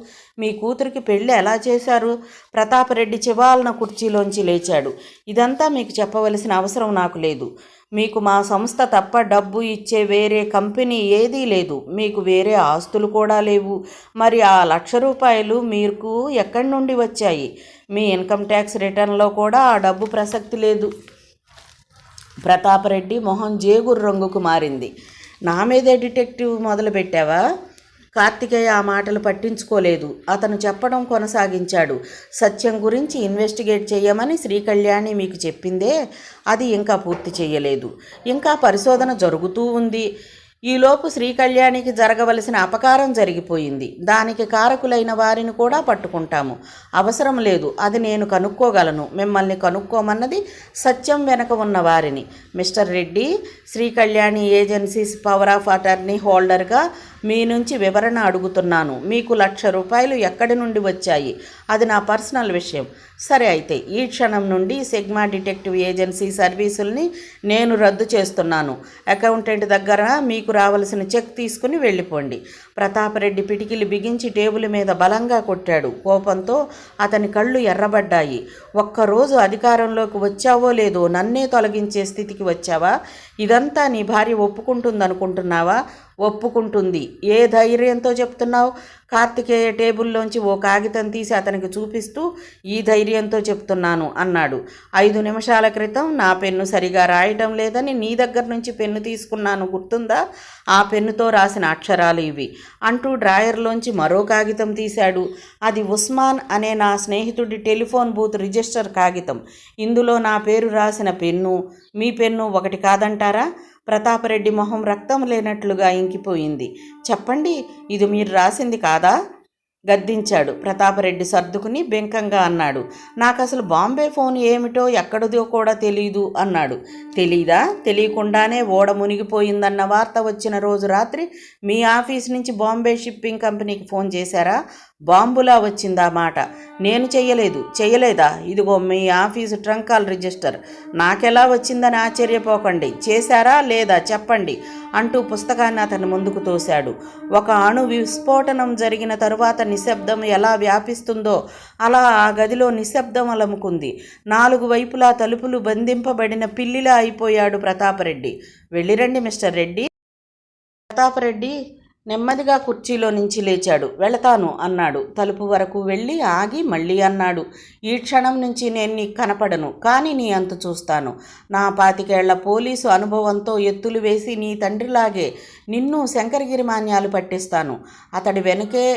మీ కూతురికి పెళ్ళి ఎలా చేశారు? ప్రతాపరెడ్డి చివాలన కుర్చీలోంచి లేచాడు. ఇదంతా మీకు చెప్పవలసిన అవసరం నాకు లేదు. మీకు మా సంస్థ తప్ప డబ్బు ఇచ్చే వేరే కంపెనీ ఏదీ లేదు. మీకు వేరే ఆస్తులు కూడా లేవు. మరి ఆ 1,00,000 రూపాయలు మీకు ఎక్కడి నుండి వచ్చాయి? మీ ఇన్కమ్ ట్యాక్స్ రిటర్న్లో కూడా ఆ డబ్బు ప్రసక్తి లేదు. ప్రతాపరెడ్డి మొహం జేగురు రంగుకు మారింది. నా మీదే డిటెక్టివ్ మొదలుపెట్టావా? కార్తికేయ ఆ మాటలు పట్టించుకోలేదు. అతను చెప్పడం కొనసాగించాడు. సత్యం గురించి ఇన్వెస్టిగేట్ చేయమని శ్రీకళ్యాణి మీకు చెప్పిందే, అది ఇంకా పూర్తి చేయలేదు. ఇంకా పరిశోధన జరుగుతూ ఉంది. ఈలోపు శ్రీకళ్యాణికి జరగవలసిన అపకారం జరిగిపోయింది. దానికి కారకులైన వారిని కూడా పట్టుకుంటాము. అవసరం లేదు, అది నేను కనుక్కోగలను. మిమ్మల్ని కనుక్కోమన్నది సత్యం వెనక ఉన్న వారిని. Mister Reddy, Sri Kalyani agencies power of attorney హోల్డర్గా మీ నుంచి వివరణ అడుగుతున్నాను. మీకు 1,00,000 రూపాయలు ఎక్కడి నుండి వచ్చాయి? అది నా పర్సనల్ విషయం. సరే, అయితే ఈ క్షణం నుండి సిగ్మా డిటెక్టివ్ ఏజెన్సీ సర్వీసుల్ని నేను రద్దు చేస్తున్నాను. అకౌంటెంట్ దగ్గర మీకు రావలసిన చెక్ తీసుకుని వెళ్ళిపోండి. ప్రతాపరెడ్డి పిటికిలి బిగించి టేబుల్ మీద బలంగా కొట్టాడు. కోపంతో అతని కళ్ళు ఎర్రబడ్డాయి. ఒక్కరోజు అధికారంలోకి వచ్చావో లేదో నన్నే తొలగించే స్థితికి వచ్చావా? ఇదంతా నీ భార్య ఒప్పుకుంటుందనుకుంటున్నావా? ఒప్పుకుంటుంది. ఏ ధైర్యంతో చెప్తున్నావు? కార్తికేయ టేబుల్లోంచి ఓ కాగితం తీసి అతనికి చూపిస్తూ ఈ ధైర్యంతో చెప్తున్నాను అన్నాడు. 5 నిమిషాల క్రితం నా పెన్ను సరిగా రాయటం లేదని నీ దగ్గర నుంచి పెన్ను తీసుకున్నాను, గుర్తుందా? ఆ పెన్నుతో రాసిన అక్షరాలు ఇవి అంటూ డ్రాయర్లోంచి మరో కాగితం తీశాడు. అది ఉస్మాన్ అనే నా స్నేహితుడి టెలిఫోన్ బూత్ రిజిస్టర్ కాగితం. ఇందులో నా పేరు రాసిన పెన్ను, మీ పెన్ను ఒకటి కాదంటారా? ప్రతాపరెడ్డి మొహం రక్తం లేనట్లుగా ఇంకిపోయింది. చెప్పండి, ఇది మీరు రాసింది కాదా? గద్దించాడు. ప్రతాపరెడ్డి సర్దుకుని బెంకంగా అన్నాడు. నాకు అసలు బాంబే ఫోన్ ఏమిటో ఎక్కడిదో కూడా తెలీదు అన్నాడు. తెలీదా? తెలియకుండానే ఓడ మునిగిపోయిందన్న వార్త వచ్చిన రోజు రాత్రి మీ ఆఫీస్ నుంచి బాంబే షిప్పింగ్ కంపెనీకి ఫోన్ చేశారా? బాంబులా వచ్చిందా మాట? నేను చెయ్యలేదా? ఇదిగో మీ ఆఫీసు ట్రంక్ కాల్ రిజిస్టర్. నాకెలా వచ్చిందని ఆశ్చర్యపోకండి. చేశారా లేదా చెప్పండి అంటూ పుస్తకాన్ని అతని ముందుకు తోశాడు. ఒక అణు విస్ఫోటనం జరిగిన తరువాత నిశ్శబ్దం ఎలా వ్యాపిస్తుందో అలా ఆ గదిలో నిశ్శబ్దం అలముకుంది. 4 వైపులా తలుపులు బంధింపబడిన పిల్లిలా అయిపోయాడు ప్రతాపరెడ్డి. వెళ్ళిరండి మిస్టర్ రెడ్డి. ప్రతాపరెడ్డి నెమ్మదిగా కుర్చీలో నుంచి లేచాడు. వెళతాను అన్నాడు. తలుపు వరకు వెళ్ళి ఆగి మళ్ళీ అన్నాడు. ఈ క్షణం నుంచి నేను నీకు కనపడను, కానీ నీ అంతు చూస్తాను. నా 25 ఏళ్ల పోలీసు అనుభవంతో ఎత్తులు వేసి నీ తండ్రిలాగే నిన్ను శంకరగిరి మాన్యాలు పట్టిస్తాను. అతడి వెనుకే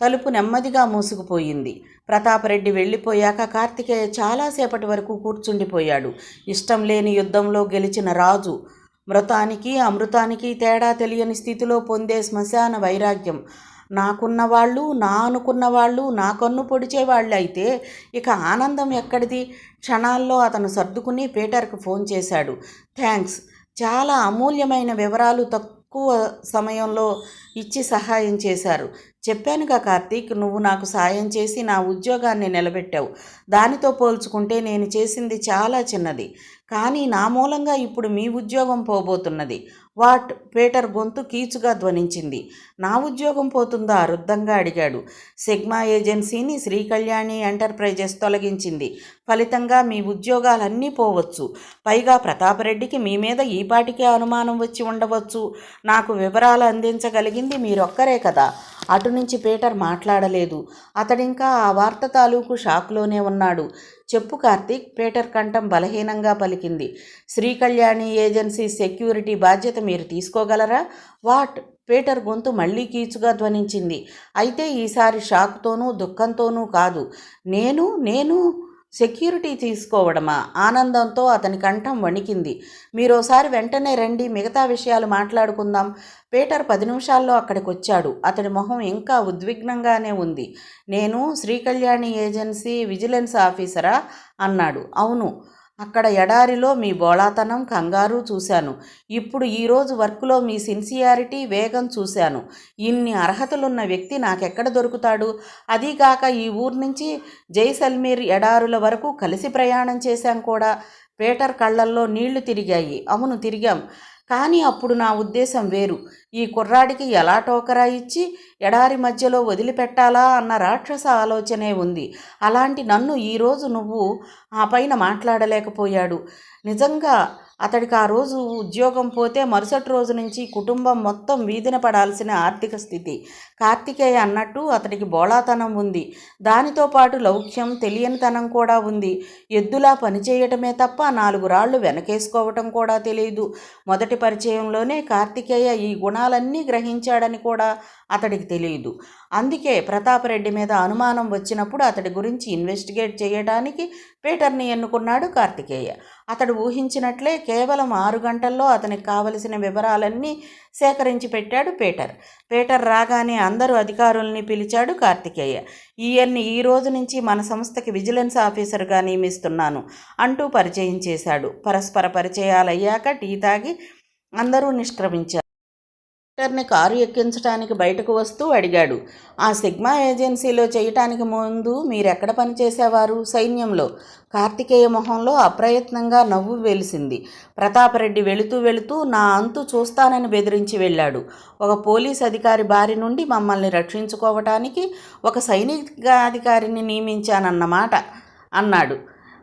తలుపు నెమ్మదిగా మూసుకుపోయింది. ప్రతాపరెడ్డి వెళ్ళిపోయాక కార్తికేయ చాలాసేపటి వరకు కూర్చుండిపోయాడు. ఇష్టం లేని యుద్ధంలో గెలిచిన రాజు, మృతానికి అమృతానికి తేడా తెలియని స్థితిలో పొందే శ్మశాన వైరాగ్యం. నాకున్నవాళ్ళు, నా అనుకున్నవాళ్ళు నా కన్ను పొడిచేవాళ్ళు అయితే ఇక ఆనందం ఎక్కడిది? క్షణాల్లో అతను సర్దుకుని పీటర్కు ఫోన్ చేశాడు. థ్యాంక్స్, చాలా అమూల్యమైన వివరాలు తక్కువ సమయంలో ఇచ్చి సహాయం చేశారు. చెప్పానుగా కార్తీక్, నువ్వు నాకు సాయం చేసి నా ఉద్యోగాన్ని నిలబెట్టావు. దానితో పోల్చుకుంటే నేను చేసింది చాలా చిన్నది. కానీ నా మూలంగా ఇప్పుడు మీ ఉద్యోగం పోబోతున్నది. వాట్? పీటర్ గొంతు కీచుగా ధ్వనించింది. నా ఉద్యోగం పోతుందా? రుద్ధంగా అడిగాడు. సిగ్మా ఏజెన్సీని శ్రీకళ్యాణి ఎంటర్ప్రైజెస్ తొలగించింది. ఫలితంగా మీ ఉద్యోగాలన్నీ పోవచ్చు. పైగా ప్రతాపరెడ్డికి మీ మీద ఈపాటికే అనుమానం వచ్చి ఉండవచ్చు. నాకు వివరాలు అందించగలిగింది మీరొక్కరే కదా. అటు నుంచి పీటర్ మాట్లాడలేదు. అతడింకా ఆ వార్త తాలూకు షాక్లోనే ఉన్నాడు. చెప్పు కార్తీక్, పీటర్ కంఠం బలహీనంగా పలికింది. శ్రీకళ్యాణి ఏజెన్సీ సెక్యూరిటీ బాధ్యత మీరు తీసుకోగలరా? వాట్? పీటర్ గొంతు మళ్లీ కీచుగా ధ్వనించింది. అయితే ఈసారి షాక్తోనూ దుఃఖంతోనూ కాదు. నేను సెక్యూరిటీ తీసుకోవడమా? ఆనందంతో అతని కంఠం వణికింది. మీరోసారి వెంటనే రండి, మిగతా విషయాలు మాట్లాడుకుందాం. పీటర్ 10 నిమిషాల్లో అక్కడికొచ్చాడు. అతడి మొహం ఇంకా ఉద్విగ్నంగానే ఉంది. నేను శ్రీకళ్యాణి ఏజెన్సీ విజిలెన్స్ ఆఫీసరా అన్నాడు. అవును. అక్కడ ఎడారిలో మీ బోళాతనం, కంగారు చూశాను. ఇప్పుడు ఈరోజు వర్క్లో మీ సిన్సియారిటీ, వేగం చూశాను. ఇన్ని అర్హతలున్న వ్యక్తి నాకెక్కడ దొరుకుతాడు? అదీగాక ఈ ఊరు నుంచి జైసల్మీర్ ఎడారుల వరకు కలిసి ప్రయాణం చేశాం కూడా. పీటర్ కళ్ళల్లో నీళ్లు తిరిగాయి. అవును, తిరిగాం. కానీ అప్పుడు నా ఉద్దేశం వేరు. ఈ కుర్రాడికి ఎలా టోకరా ఇచ్చి ఎడారి మధ్యలో వదిలిపెట్టాలా అన్న రాక్షస ఆలోచనే ఉంది. అలాంటి నన్ను ఈరోజు నువ్వు ఆ పైన మాట్లాడలేకపోయాడు. నిజంగా అతడికి ఆ రోజు ఉద్యోగం పోతే మరుసటి రోజు నుంచి కుటుంబం మొత్తం వీధిన పడాల్సిన ఆర్థిక స్థితి. కార్తికేయ అన్నట్టు అతడికి బోళాతనం ఉంది. దానితో పాటు లౌక్యం, తెలియనితనం కూడా ఉంది. ఎద్దులా పనిచేయటమే తప్ప 4 రాళ్లు వెనకేసుకోవటం కూడా తెలియదు. మొదటి పరిచయంలోనే కార్తికేయ ఈ గుణాలన్నీ గ్రహించాడని కూడా అతడికి తెలియదు. అందుకే ప్రతాపరెడ్డి మీద అనుమానం వచ్చినప్పుడు అతడి గురించి ఇన్వెస్టిగేట్ చేయడానికి పీటర్ని ఎన్నుకున్నాడు కార్తికేయ. అతడు ఊహించినట్లే కేవలం 6 గంటల్లో అతనికి కావలసిన వివరాలన్నీ సేకరించి పెట్టాడు పీటర్. పీటర్ రాగానే అందరూ అధికారుల్ని పిలిచాడు కార్తికేయ. ఈయన్ని ఈ రోజు నుంచి మన సంస్థకి విజిలెన్స్ ఆఫీసర్గా నియమిస్తున్నాను అంటూ పరిచయం చేశాడు. పరస్పర పరిచయాలయ్యాక టీ తాగి అందరూ నిష్క్రమించారు. పీటర్ని కారు ఎక్కించడానికి బయటకు వస్తూ అడిగాడు. ఆ సిగ్మా ఏజెన్సీలో చేయటానికి ముందు మీరెక్కడ పనిచేసేవారు? సైన్యంలో. కార్తికేయ మొహంలో అప్రయత్నంగా నవ్వు వెలిసింది. ప్రతాపరెడ్డి వెళుతూ నా అంతు చూస్తానని బెదిరించి వెళ్ళాడు. ఒక పోలీస్ అధికారి బారి నుండి మమ్మల్ని రక్షించుకోవటానికి ఒక సైనికాధికారిని నియమించానన్నమాట అన్నాడు.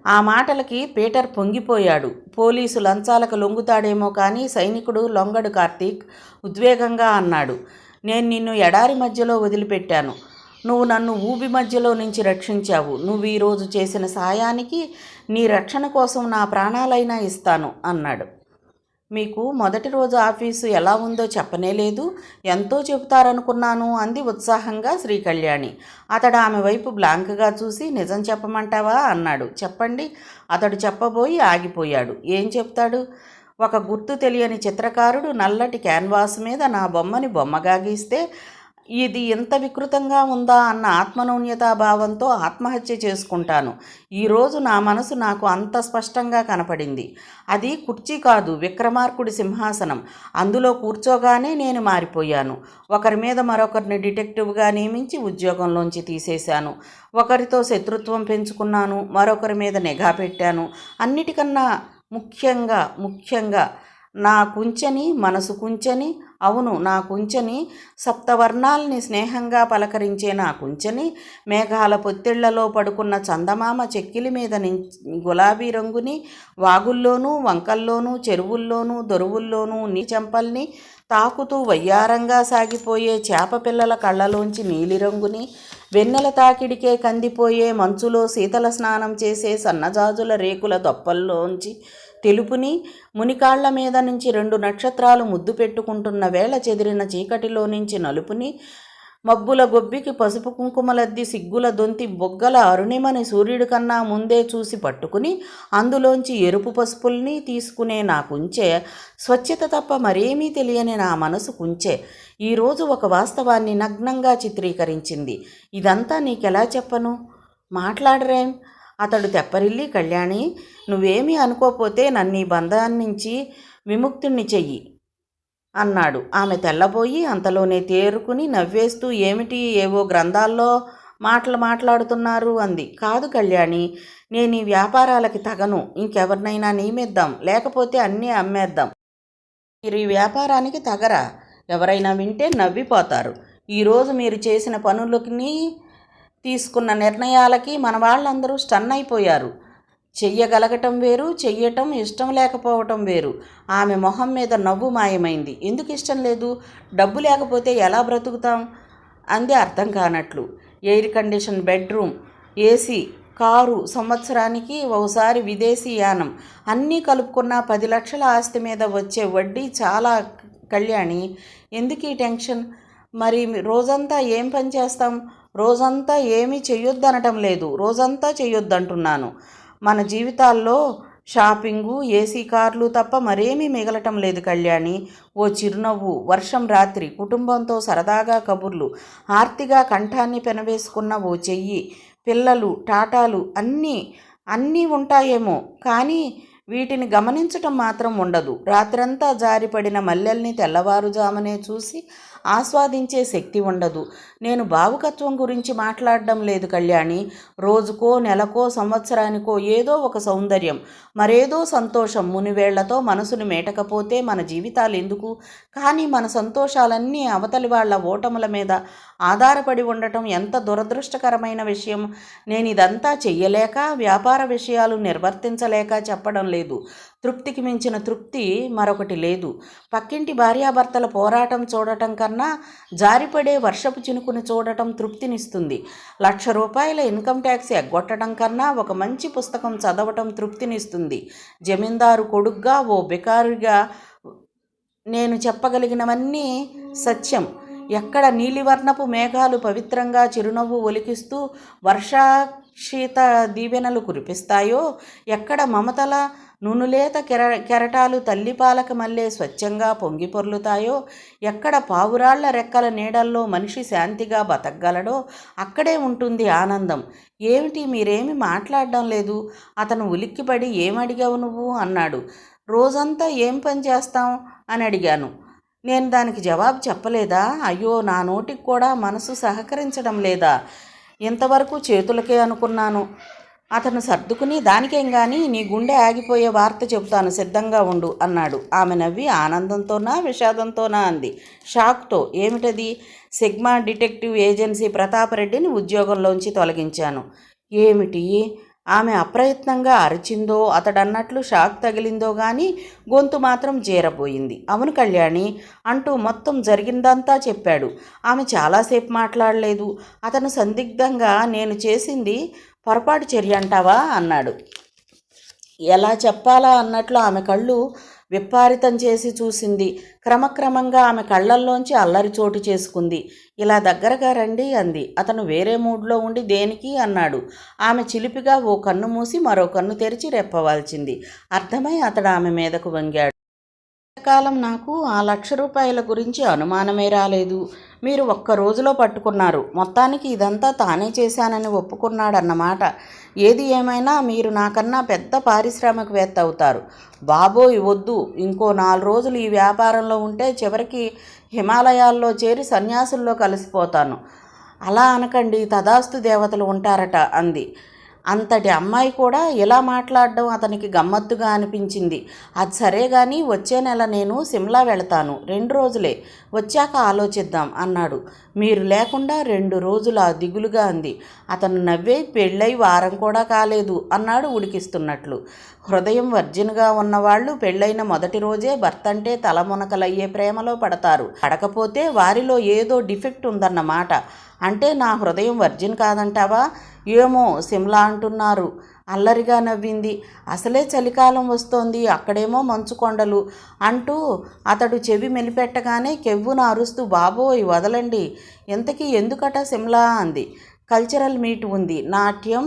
ఆ మాటలకి పీటర్ పొంగిపోయాడు. పోలీసు లంచాలకు లొంగుతాడేమో కానీ సైనికుడు లొంగడు కార్తీక్, ఉద్వేగంగా అన్నాడు. నేను నిన్ను ఎడారి మధ్యలో వదిలిపెట్టాను. నువ్వు నన్ను ఊబి మధ్యలో నుంచి రక్షించావు. నువ్వు ఈరోజు చేసిన సాయానికి నీ రక్షణ కోసం నా ప్రాణాలైనా ఇస్తాను అన్నాడు. మీకు మొదటి రోజు ఆఫీసు ఎలా ఉందో చెప్పనేలేదు. ఎంతో చెబుతారనుకున్నాను అంది ఉత్సాహంగా శ్రీకళ్యాణి. అతడు ఆమె వైపు బ్లాంక్గా చూసి నిజం చెప్పమంటావా అన్నాడు. చెప్పండి. అతడు చెప్పబోయి ఆగిపోయాడు. ఏం చెప్తాడు? ఒక గుర్తు తెలియని చిత్రకారుడు నల్లటి క్యాన్వాస్ మీద నా బొమ్మని బొమ్మగా గీస్తే ఇది ఎంత వికృతంగా ఉందా అన్న ఆత్మనూన్యతాభావంతో ఆత్మహత్య చేసుకుంటాను. ఈరోజు నా మనసు నాకు అంత స్పష్టంగా కనపడింది. అది కుర్చీ కాదు, విక్రమార్కుడి సింహాసనం. అందులో కూర్చోగానే నేను మారిపోయాను. ఒకరి మీద మరొకరిని డిటెక్టివ్గా నియమించి ఉద్యోగంలోంచి తీసేశాను. ఒకరితో శత్రుత్వం పెంచుకున్నాను, మరొకరి మీద నిఘా పెట్టాను. అన్నిటికన్నా ముఖ్యంగా నా కుంచెని, మనసు కుంచెని, అవును నా కుంచెని, సప్తవర్ణాల్ని స్నేహంగా పలకరించే నా కుంచెని, మేఘాల పొత్తిళ్లలో పడుకున్న చందమామ చెక్కిలి మీద గులాబీ రంగుని, వాగుల్లోనూ వంకల్లోనూ చెరువుల్లోనూ దొరువుల్లోనూ చెంపల్ని తాకుతూ వయ్యారంగా సాగిపోయే చేప పిల్లల కళ్ళలోంచి నీలిరంగుని, వెన్నెల తాకిడికే కందిపోయే మంచులో శీతల స్నానం చేసే సన్నజాజుల రేకుల దొప్పల్లోంచి తెలుపుని, మునికాళ్ల మీద నుంచి 2 నక్షత్రాలు ముద్దు పెట్టుకుంటున్న వేళ చెదిరిన చీకటిలో నుంచి నలుపుని, మబ్బుల గొబ్బికి పసుపు కుంకుమలద్ది సిగ్గుల దొంతి బొగ్గల అరుణిమని సూర్యుడి కన్నా ముందే చూసి పట్టుకుని అందులోంచి ఎరుపు పసుపుల్ని తీసుకునే నా కుంచె, స్వచ్ఛత తప్ప మరేమీ తెలియని నా మనసు కుంచె ఈరోజు ఒక వాస్తవాన్ని నగ్నంగా చిత్రీకరించింది. ఇదంతా నీకెలా చెప్పను? మాట్లాడరేం? అతడు తెప్పరిల్లి, కళ్యాణి, నువ్వేమీ అనుకోపోతే నన్ను ఈ బంధాన్నించి విముక్తుణ్ణి చెయ్యి అన్నాడు. ఆమె తెల్లబోయి అంతలోనే తేరుకుని నవ్వేస్తూ ఏమిటి ఏవో గ్రంథాల్లో మాట్లాడుతున్నారు అంది. కాదు కళ్యాణి, నేను ఈ వ్యాపారాలకి తగను. ఇంకెవరినైనా నియమిద్దాం, లేకపోతే అన్నీ అమ్మేద్దాం. మీరు ఈ వ్యాపారానికి తగరా? ఎవరైనా వింటే నవ్విపోతారు. ఈరోజు మీరు చేసిన పనులకి తీసుకున్న నిర్ణయాలకి మన వాళ్ళందరూ స్టన్ అయిపోయారు. చెయ్యగలగటం వేరు, చెయ్యటం ఇష్టం లేకపోవటం వేరు. ఆమె మొహం మీద నవ్వు మాయమైంది. ఎందుకు ఇష్టం లేదు? డబ్బు లేకపోతే ఎలా బ్రతుకుతాం అంది అర్థం కానట్లు. Air condition bedroom, AC, car, సంవత్సరానికి ఒకసారి విదేశీ యానం, అన్నీ కలుపుకున్న 10 లక్షల ఆస్తి మీద వచ్చే వడ్డీ చాలా. కళ్యాణి, ఎందుకు ఈ టెన్షన్? మరి రోజంతా ఏం పని చేస్తాం? రోజంతా ఏమీ చెయ్యొద్దనటం లేదు, రోజంతా చెయ్యొద్దంటున్నాను. మన జీవితాల్లో షాపింగు, ఏసీ కార్లు తప్ప మరేమీ మిగలటం లేదు కళ్యాణి. ఓ చిరునవ్వు, వర్షం రాత్రి, కుటుంబంతో సరదాగా కబుర్లు, ఆర్తిగా కంఠాన్ని పెనవేసుకున్న ఓ చెయ్యి, పిల్లలు, టాటాలు, అన్నీ ఉంటాయేమో కానీ వీటిని గమనించటం మాత్రం ఉండదు. రాత్రంతా జారిపడిన మల్లెల్ని తెల్లవారుజామునే చూసి ఆస్వాదించే శక్తి ఉండదు. నేను భావుకత్వం గురించి మాట్లాడడం లేదు కళ్యాణి. రోజుకో, నెలకో, సంవత్సరానికో ఏదో ఒక సౌందర్యం, మరేదో సంతోషం మునివేళ్లతో మనసుని మేటకపోతే మన జీవితాలు ఎందుకు? కానీ మన సంతోషాలన్నీ అవతలి వాళ్ళ ఓటముల మీద ఆధారపడి ఉండటం ఎంత దురదృష్టకరమైన విషయం. నేను ఇదంతా చెయ్యలేక, వ్యాపార విషయాలు నిర్వర్తించలేక చెప్పడం లేదు. తృప్తికి మించిన తృప్తి మరొకటి లేదు. పక్కింటి భార్యాభర్తల పోరాటం చూడటం కన్నా జారిపడే వర్షపు చినుకుని చూడటం తృప్తినిస్తుంది. 1,00,000 రూపాయల ఇన్కమ్ ట్యాక్స్ ఎగ్గొట్టడం కన్నా ఒక మంచి పుస్తకం చదవటం తృప్తినిస్తుంది. జమీందారు కొడుగ్గా, ఓ బికారిగా నేను చెప్పగలిగినవన్నీ సత్యం. ఎక్కడ నీలివర్ణపు మేఘాలు పవిత్రంగా చిరునవ్వు ఒలికిస్తూ వర్షాక్షిత దీవెనలు కురిపిస్తాయో, ఎక్కడ మమతల నునులేత కెరటాలు తల్లిపాలక మల్లే స్వచ్ఛంగా పొంగి పొర్లుతాయో, ఎక్కడ పావురాళ్ల రెక్కల నీడల్లో మనిషి శాంతిగా బతకగలడో అక్కడే ఉంటుంది ఆనందం. ఏమిటి మీరేమి మాట్లాడడం లేదు? అతను ఉలిక్కిపడి ఏమడిగావు నువ్వు అన్నాడు. రోజంతా ఏం పని చేస్తాం అని అడిగాను. నేను దానికి జవాబు చెప్పలేదా? అయ్యో, నా నోటికి కూడా మనసు సహకరించడం లేదా? ఇంతవరకు చేతులకే అనుకున్నాను. అతను సర్దుకుని దానికేం కానీ, నీ గుండె ఆగిపోయే వార్త చెబుతాను, సిద్ధంగా ఉండు అన్నాడు. ఆమె నవ్వి ఆనందంతోనా విషాదంతోనా అంది, షాక్తో. ఏమిటది? సిగ్మా డిటెక్టివ్ ఏజెన్సీ ప్రతాపరెడ్డిని ఉద్యోగంలోంచి తొలగించాను. ఏమిటి? ఆమె అప్రయత్నంగా అరిచిందో, అతడన్నట్లు షాక్ తగిలిందో గాని గొంతు మాత్రం జీరపోయింది. అవును కళ్యాణి అంటూ మొత్తం జరిగిందంతా చెప్పాడు. ఆమె చాలాసేపు మాట్లాడలేదు. అతను సందిగ్ధంగా, నేను చేసింది పొరపాటు చర్య అంటావా అన్నాడు. ఎలా చెప్పాలా అన్నట్లు ఆమె కళ్ళు విప్పారితం చేసి చూసింది. క్రమక్రమంగా ఆమె కళ్ళల్లోంచి అల్లరి చోటు చేసుకుంది. ఇలా దగ్గరగా రండి అంది. అతను వేరే మూడ్లో ఉండి దేనికి అన్నాడు. ఆమె చిలిపిగా ఓ కన్ను మూసి మరో కన్ను తెరిచి రెప్పవాల్చింది. అర్థమై అతడు ఆమె మీదకు వంగాడు. కాలం నాకు ఆ 1,00,000 రూపాయల గురించి అనుమానమే రాలేదు. మీరు ఒక్క రోజులో పట్టుకున్నారు. మొత్తానికి ఇదంతా తానే చేశానని ఒప్పుకున్నాడన్నమాట. ఏది ఏమైనా మీరు నాకన్నా పెద్ద పారిశ్రామికవేత్త అవుతారు. బాబోయ్ వద్దు, ఇంకో 4 రోజులు ఈ వ్యాపారంలో ఉంటే చివరికి హిమాలయాల్లో చేరి సన్యాసుల్లో కలిసిపోతాను. అలా అనకండి, తదాస్తు దేవతలు ఉంటారట అంది. అంతటి అమ్మాయి కూడా ఇలా మాట్లాడడం అతనికి గమ్మత్తుగా అనిపించింది. అది సరే కానీ వచ్చే నెల నేను సిమ్లా వెళతాను. 2 రోజులే, వచ్చాక ఆలోచిద్దాం అన్నాడు. మీరు లేకుండా 2 రోజులా? దిగులుగా అంది. అతను నవ్వే, పెళ్ళై వారం కూడా కాలేదు అన్నాడు ఉడికిస్తున్నట్లు. హృదయం వర్జిన్గా ఉన్నవాళ్ళు పెళ్ళైన మొదటి రోజే భర్తంటే తలమునకలయ్యే ప్రేమలో పడతారు. పడకపోతే వారిలో ఏదో డిఫెక్ట్ ఉందన్నమాట. అంటే నా హృదయం వర్జిన్ కాదంటావా? ఏమో, సిమ్లా అంటున్నారు. అల్లరిగా నవ్వింది. అసలే చలికాలం వస్తోంది, అక్కడేమో మంచు కొండలు అంటూ అతడు చెవి మెలిపెట్టగానే కెవ్వున అరుస్తూ, బాబోయ్ వదలండి, ఇంతకీ ఎందుకట సిమ్లా అంది. కల్చరల్ మీట్ ఉంది. నాట్యం,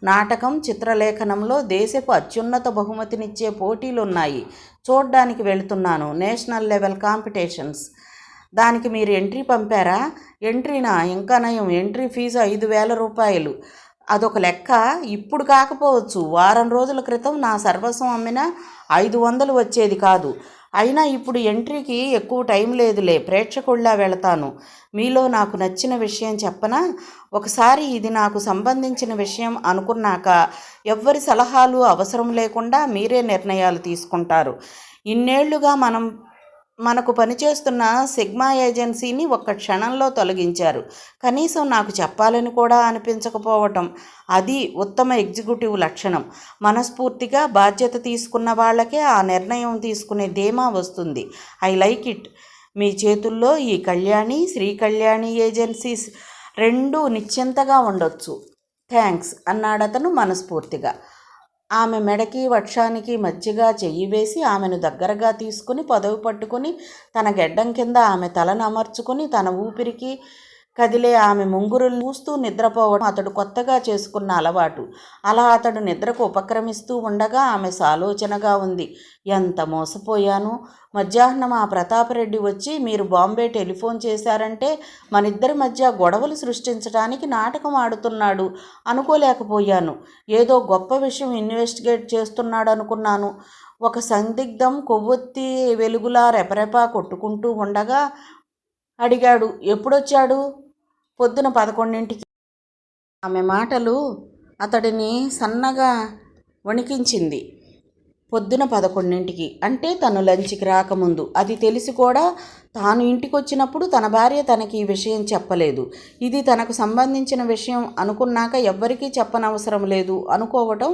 నాటకం, చిత్రలేఖనంలో దేశపు అత్యున్నత బహుమతినిచ్చే పోటీలున్నాయి. చూడ్డానికి వెళుతున్నాను. National level competitions. దానికి మీరు ఎంట్రీ పంపారా? ఎంట్రీనా? ఇంకా నయం. ఎంట్రీ ఫీజు 5,000 రూపాయలు. అదొక లెక్క. ఇప్పుడు కాకపోవచ్చు, వారం రోజుల క్రితం నా సర్వస్వం అమ్మినా 500 వచ్చేది కాదు. అయినా ఇప్పుడు ఎంట్రీకి ఎక్కువ టైం లేదులే, ప్రేక్షకుల్లా వెళతాను. మీలో నాకు నచ్చిన విషయం చెప్పనా? ఒకసారి ఇది నాకు సంబంధించిన విషయం అనుకున్నాక ఎవ్వరి సలహాలు అవసరం లేకుండా మీరే నిర్ణయాలు తీసుకుంటారు. ఇన్నేళ్లుగా మనకు పనిచేస్తున్న సిగ్మా ఏజెన్సీని ఒక్క క్షణంలో తొలగించారు. కనీసం నాకు చెప్పాలని కూడా అనిపించకపోవటం, అది ఉత్తమ ఎగ్జిక్యూటివ్ లక్షణం. మనస్ఫూర్తిగా బాధ్యత తీసుకున్న వాళ్ళకే ఆ నిర్ణయం తీసుకునే ధీమా వస్తుంది. I like it. మీ చేతుల్లో ఈ కళ్యాణి, శ్రీ కళ్యాణి ఏజెన్సీస్ రెండూ నిశ్చింతగా ఉండొచ్చు. థ్యాంక్స్ అన్నాడతను మనస్ఫూర్తిగా. ఆమె మెడకి వక్షానికి మధ్యగా చెయ్యి వేసి ఆమెను దగ్గరగా తీసుకుని పదవి పట్టుకుని తన గెడ్డం కింద ఆమె తలను అమర్చుకుని తన ఊపిరికి కదిలే ఆమె ముంగురులు చూస్తూ నిద్రపోవడం అతడు కొత్తగా చేసుకున్న అలవాటు. అలా అతడు నిద్రకు ఉపక్రమిస్తూ ఉండగా ఆమె సాలోచనగా ఉంది. ఎంత మోసపోయాను. మధ్యాహ్నం ఆ ప్రతాపరెడ్డి వచ్చి మీరు బాంబే టెలిఫోన్ చేశారంటే మనిద్దరి మధ్య గొడవలు సృష్టించడానికి నాటకం ఆడుతున్నాడు అనుకోలేకపోయాను. ఏదో గొప్ప విషయం ఇన్వెస్టిగేట్ చేస్తున్నాడు అనుకున్నాను. ఒక సందిగ్ధం కొవ్వొత్తి వెలుగులా రెపరెపా కొట్టుకుంటూ ఉండగా అడిగాడు, ఎప్పుడొచ్చాడు? పొద్దున 11ంటికి. ఆమె మాటలు అతడిని సన్నగా వణికించింది. పొద్దున 11ంటికి అంటే తను లంచ్కి రాకముందు. అది తెలిసి కూడా తాను ఇంటికొచ్చినప్పుడు తన భార్య తనకి ఈ విషయం చెప్పలేదు. ఇది తనకు సంబంధించిన విషయం అనుకున్నాక ఎవ్వరికీ చెప్పనవసరం లేదు అనుకోవటం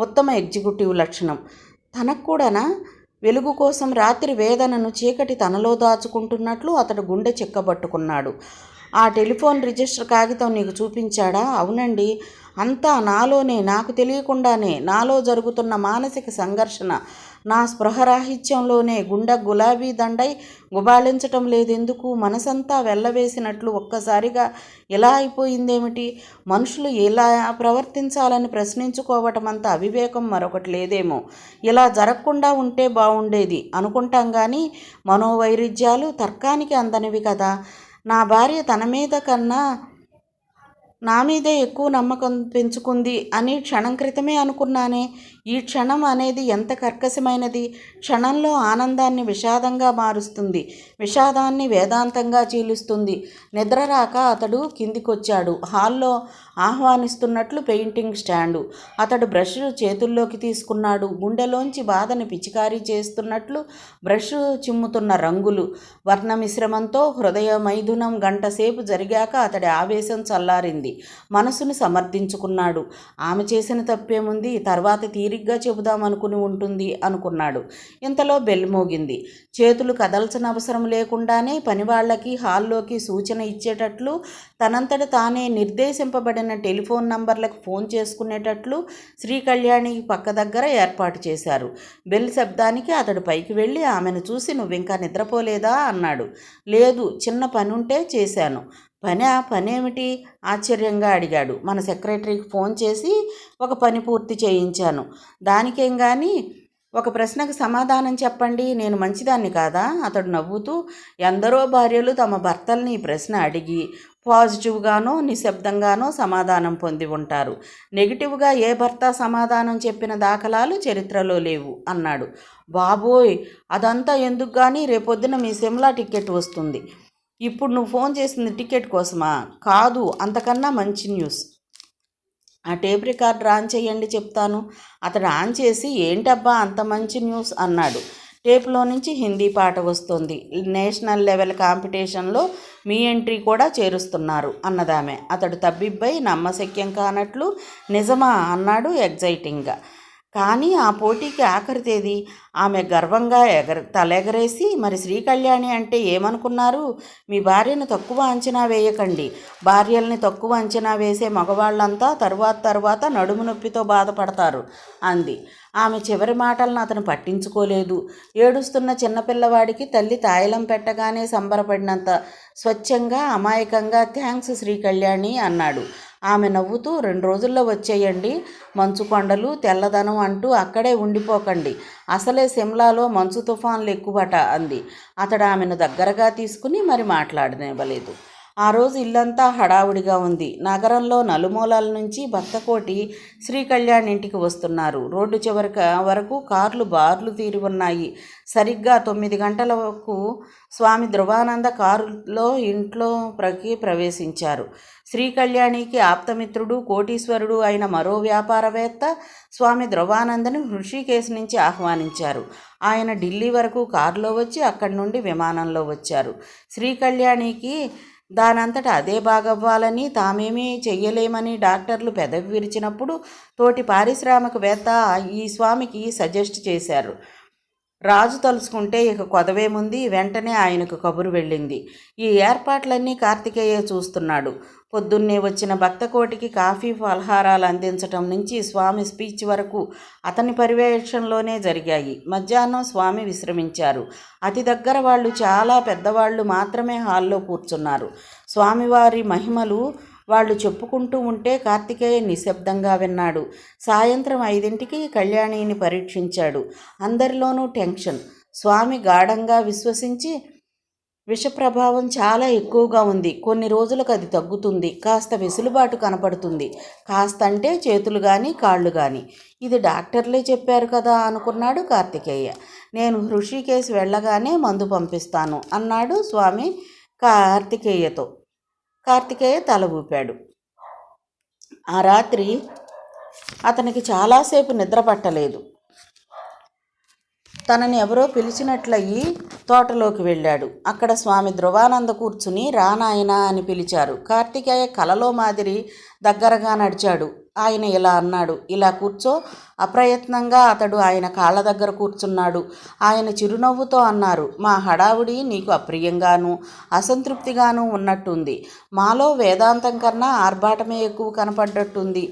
ఉత్తమ ఎగ్జిక్యూటివ్ లక్షణం. తనకు కూడానా? వెలుగు కోసం రాత్రి వేదనను చీకటి తనలో దాచుకుంటున్నట్లు అతడు గుండె చిక్కబట్టుకున్నాడు. ఆ టెలిఫోన్ రిజిస్టర్ కాగితం నీకు చూపించాడా? అవునండి. అంతా నాలోనే, నాకు తెలియకుండానే నాలో జరుగుతున్న మానసిక సంఘర్షణ, నా స్పృహరాహిత్యంలోనే గుండె గులాబీ దండై గుబాళించటం లేదెందుకు? మనసంతా వెళ్ళవేసినట్లు ఒక్కసారిగా ఇలా అయిపోయిందేమిటి? మనుషులు ఎలా ప్రవర్తించాలని ప్రశ్నించుకోవటం అంత అవివేకం మరొకటి లేదేమో. ఇలా జరగకుండా ఉంటే బాగుండేది అనుకుంటాం కానీ మనోవైరుధ్యాలు తర్కానికి అందనివి కదా. నా భార్య తన మీద కన్నా నా మీదే ఎక్కువ నమ్మకం పెంచుకుంది అని క్షణం క్రితమే అనుకున్నానే. ఈ క్షణం అనేది ఎంత కర్కశమైనది. క్షణంలో ఆనందాన్ని విషాదంగా మారుస్తుంది, విషాదాన్ని వేదాంతంగా చీలుస్తుంది. నిద్ర రాక అతడు కిందికొచ్చాడు. హాల్లో ఆహ్వానిస్తున్నట్లు పెయింటింగ్ స్టాండు. అతడు బ్రష్ చేతుల్లోకి తీసుకున్నాడు. గుండెలోంచి బాధని పిచికారీ చేస్తున్నట్లు బ్రష్ చిమ్ముతున్న రంగులు, వర్ణ మిశ్రమంతో హృదయ మైథునం గంటసేపు జరిగాక అతడి ఆవేశం చల్లారింది. మనసును సమర్థించుకున్నాడు. ఆమె చేసిన తప్పేముంది, తర్వాత తీరిగ్గా చెబుదామనుకుని ఉంటుంది అనుకున్నాడు. ఇంతలో బెల్ మోగింది. చేతులు కదల్చనవసరం లేకుండానే పనివాళ్లకి హాల్లోకి సూచన ఇచ్చేటట్లు తనంతట తానే నిర్దేశింపబడిన టెలిఫోన్ నంబర్లకు ఫోన్ చేసుకునేటట్లు శ్రీ కళ్యాణి పక్క దగ్గర ఏర్పాటు చేశారు. బెల్ శబ్దానికి అతడు పైకి వెళ్ళి ఆమెను చూసి, నువ్వింకా నిద్రపోలేదా అన్నాడు. లేదు, చిన్న పనుంటే చేశాను. పనేమిటి? ఆశ్చర్యంగా అడిగాడు. మన సెక్రటరీకి ఫోన్ చేసి ఒక పని పూర్తి చేయించాను. దానికేం కానీ, ఒక ప్రశ్నకు సమాధానం చెప్పండి. నేను మంచిదాన్ని కాదా? అతడు నవ్వుతూ, ఎందరో భార్యలు తమ భర్తల్ని ఈ ప్రశ్న అడిగి పాజిటివ్గానో నిశ్శబ్దంగానో సమాధానం పొంది ఉంటారు. నెగిటివ్గా ఏ భర్త సమాధానం చెప్పిన దాఖలాలు చరిత్రలో లేవు అన్నాడు. బాబోయ్, అదంతా ఎందుకు కానీ, రేపొద్దున మీ సిమ్లా టికెట్ వస్తుంది. ఇప్పుడు నువ్వు ఫోన్ చేసింది టికెట్ కోసమా? కాదు, అంతకన్నా మంచి న్యూస్. ఆ టేప్ రికార్డర్ ఆన్ చేయండి చెప్తాను. అతడు ఆన్ చేసి, ఏంటబ్బా అంత మంచి న్యూస్ అన్నాడు. టేప్లో నుంచి హిందీ పాట వస్తుంది. నేషనల్ లెవెల్ కాంపిటీషన్లో మీ ఎంట్రీ కూడా చేరుస్తున్నారు అన్నదామె. అతడు తబ్బిబ్బై నమ్మశక్యం కానట్లు, నిజమా అన్నాడు ఎగ్జైటింగ్గా. కానీ ఆ పోటీకి ఆఖరి తేదీ. ఆమె గర్వంగా తలెగరేసి, మరి శ్రీ కళ్యాణి అంటే ఏమనుకున్నారు? మీ భార్యను తక్కువ అంచనా వేయకండి. భార్యల్ని తక్కువ అంచనా వేసే మగవాళ్ళంతా తరువాత నడుము నొప్పితో బాధపడతారు అంది. ఆమె చివరి మాటలను అతను పట్టించుకోలేదు. ఏడుస్తున్న చిన్నపిల్లవాడికి తల్లి తాయిలం పెట్టగానే సంబరపడినంత స్వచ్ఛంగా అమాయకంగా థ్యాంక్స్ శ్రీ కళ్యాణి అన్నాడు. ఆమె నవ్వుతూ, 2 రోజుల్లో వచ్చేయండి. మంచు కొండలు, తెల్లదనం అంటూ అక్కడే ఉండిపోకండి. అసలే సిమ్లాలో మంచు తుఫాన్లు ఎక్కువట అంది. అతడు ఆమెను దగ్గరగా తీసుకుని మరి మాట్లాడనివ్వలేదు. ఆ రోజు ఇల్లంతా హడావుడిగా ఉంది. నగరంలో నలుమూలల నుంచి భక్తకోటి శ్రీకళ్యాణ్ ఇంటికి వస్తున్నారు. రోడ్డు వరకు కార్లు బార్లు తీరి ఉన్నాయి. సరిగ్గా 9 గంటలకు స్వామి ధ్రువానంద కారులో ఇంట్లో ప్రవేశించారు. శ్రీకళ్యాణికి ఆప్తమిత్రుడు, కోటీశ్వరుడు అయిన మరో వ్యాపారవేత్త స్వామి ధ్రువానందని హృషికేశ్ నుంచి ఆహ్వానించారు. ఆయన ఢిల్లీ వరకు కారులో వచ్చి అక్కడి నుండి విమానంలో వచ్చారు. శ్రీకళ్యాణికి దానంతట అదే బాగవ్వాలని, తామేమీ చెయ్యలేమని డాక్టర్లు పెదవి విరిచినప్పుడు తోటి పారిశ్రామికవేత్త ఈ స్వామికి సజెస్ట్ చేశారు. రాజు తలుచుకుంటే ఇక కొదవేముంది. వెంటనే ఆయనకు కబురు వెళ్ళింది. ఈ ఏర్పాట్లన్నీ కార్తికేయ చూస్తున్నాడు. పొద్దున్నే వచ్చిన భక్తకోటికి కాఫీ ఫలహారాలు అందించటం నుంచి స్వామి స్పీచ్ వరకు అతని పర్యవేక్షణలోనే జరిగాయి. మధ్యాహ్నం స్వామి విశ్రమించారు. అతి దగ్గర వాళ్ళు, చాలా పెద్దవాళ్ళు మాత్రమే హాల్లో కూర్చున్నారు. స్వామివారి మహిమలు వాళ్ళు చెప్పుకుంటూ ఉంటే కార్తికేయ నిశ్శబ్దంగా విన్నాడు. సాయంత్రం 5ంటికి కళ్యాణిని పరీక్షించాడు. అందరిలోనూ టెన్షన్. స్వామి గాఢంగా విశ్వసించి విషప్రభావం చాలా ఎక్కువగా ఉంది. కొన్ని రోజులకు అది తగ్గుతుంది. కాస్త వెసులుబాటు కనపడుతుంది. కాస్త అంటే చేతులు కానీ కాళ్ళు కానీ. ఇది డాక్టర్లే చెప్పారు కదా అనుకున్నాడు కార్తికేయ. నేను హృషికేశ్ వెళ్ళగానే మందు పంపిస్తాను అన్నాడు స్వామి కార్తికేయతో. కార్తికేయ తల ఊపాడు. ఆ రాత్రి అతనికి చాలాసేపు నిద్ర పట్టలేదు. తనని ఎవరో పిలిచినట్లయి తోటలోకి వెళ్ళాడు. అక్కడ స్వామి ధ్రువానంద కూర్చుని రానాయనా అని పిలిచారు. కార్తికేయ కలలో మాదిరి దగ్గరగా నడిచాడు. ఆయన ఇలా అన్నాడు, ఇలా కూర్చో. అప్రయత్నంగా అతడు ఆయన కాళ్ళ దగ్గర కూర్చున్నాడు. ఆయన చిరునవ్వుతో అన్నారు, మా హడావుడి నీకు అప్రియంగానూ అసంతృప్తిగానూ ఉన్నట్టుంది. మాలో వేదాంతం కన్నా ఆర్భాటమే ఎక్కువ కనపడ్డట్టుంది.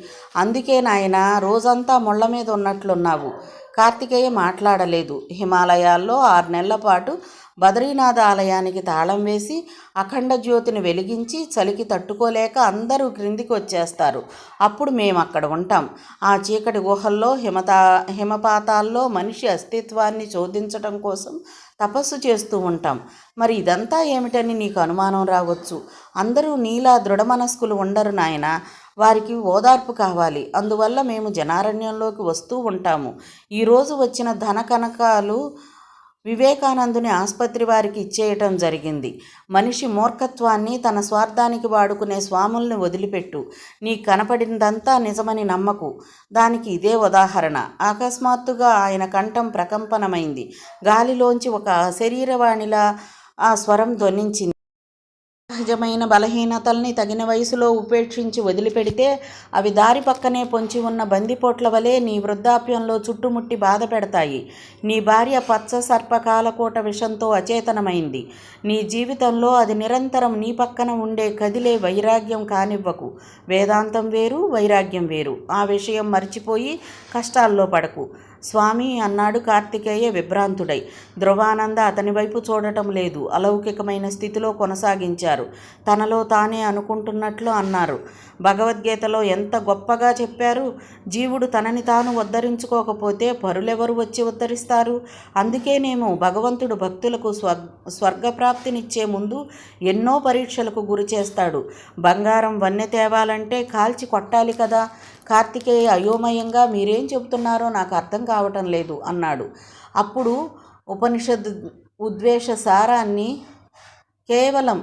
అందుకే నాయన రోజంతా ముళ్ళ మీద ఉన్నట్లున్నావు. కార్తికేయ మాట్లాడలేదు. హిమాలయాల్లో 6 నెలల పాటు బద్రీనాథ ఆలయానికి తాళం వేసి అఖండ జ్యోతిని వెలిగించి చలికి తట్టుకోలేక అందరూ క్రిందికి వచ్చేస్తారు. అప్పుడు మేము అక్కడ ఉంటాం. ఆ చీకటి గుహల్లో హిమపాతాల్లో మనిషి అస్తిత్వాన్ని శోధించటం కోసం తపస్సు చేస్తూ ఉంటాం. మరి ఇదంతా ఏమిటని నీకు అనుమానం రావచ్చు. అందరూ నీలా దృఢమనస్కులు ఉండరు నాయన. వారికి ఓదార్పు కావాలి. అందువల్ల మేము జనారణ్యంలోకి వస్తూ ఉంటాము. ఈరోజు వచ్చిన ధన కనకాలు వివేకానందుని ఆసుపత్రి వారికి ఇచ్చేయటం జరిగింది. మనిషి మూర్ఖత్వాన్ని తన స్వార్థానికి వాడుకునే స్వాముల్ని వదిలిపెట్టు. నీకు కనపడిందంతా నిజమని నమ్మకు. దానికి ఇదే ఉదాహరణ. అకస్మాత్తుగా ఆయన కంఠం ప్రకంపనమైంది. గాలిలోంచి ఒక శరీరవాణిలా ఆ స్వరం ధ్వనించింది. సహజమైన బలహీనతల్ని తగిన వయసులో ఉపేక్షించి వదిలిపెడితే అవి దారి పక్కనే పొంచి ఉన్న బందిపోట్ల వలె నీ వృద్ధాప్యంలో చుట్టుముట్టి బాధ పెడతాయి. నీ భార్య పచ్చ సర్పకాలకోట విషంతో అచేతనమైంది. నీ జీవితంలో అది నిరంతరం నీ పక్కన ఉండే కదిలే వైరాగ్యం కానివ్వకు. వేదాంతం వేరు, వైరాగ్యం వేరు. ఆ విషయం మర్చిపోయి కష్టాల్లో పడకు స్వామి అన్నాడు కార్తికేయ విభ్రాంతుడై. ధ్రువానంద అతని వైపు చూడటం లేదు. అలౌకికమైన స్థితిలో కొనసాగించారు. తనలో తానే అనుకుంటున్నట్లు అన్నారు. భగవద్గీతలో ఎంత గొప్పగా చెప్పారు. జీవుడు తనని తాను ఉద్ధరించుకోకపోతే పరులెవరు వచ్చి ఉద్ధరిస్తారు? అందుకేనేమో భగవంతుడు భక్తులకు స్వర్గప్రాప్తినిచ్చే ముందు ఎన్నో పరీక్షలకు గురి చేస్తాడు. బంగారం వన్నె తేవాలంటే కాల్చి కొట్టాలి కదా. కార్తికేయ అయోమయంగా మీరేం చెబుతున్నారో నాకు అర్థం కావటం లేదు అన్నాడు. అప్పుడు ఉపనిషద్ ఉద్వేష సారాన్ని కేవలం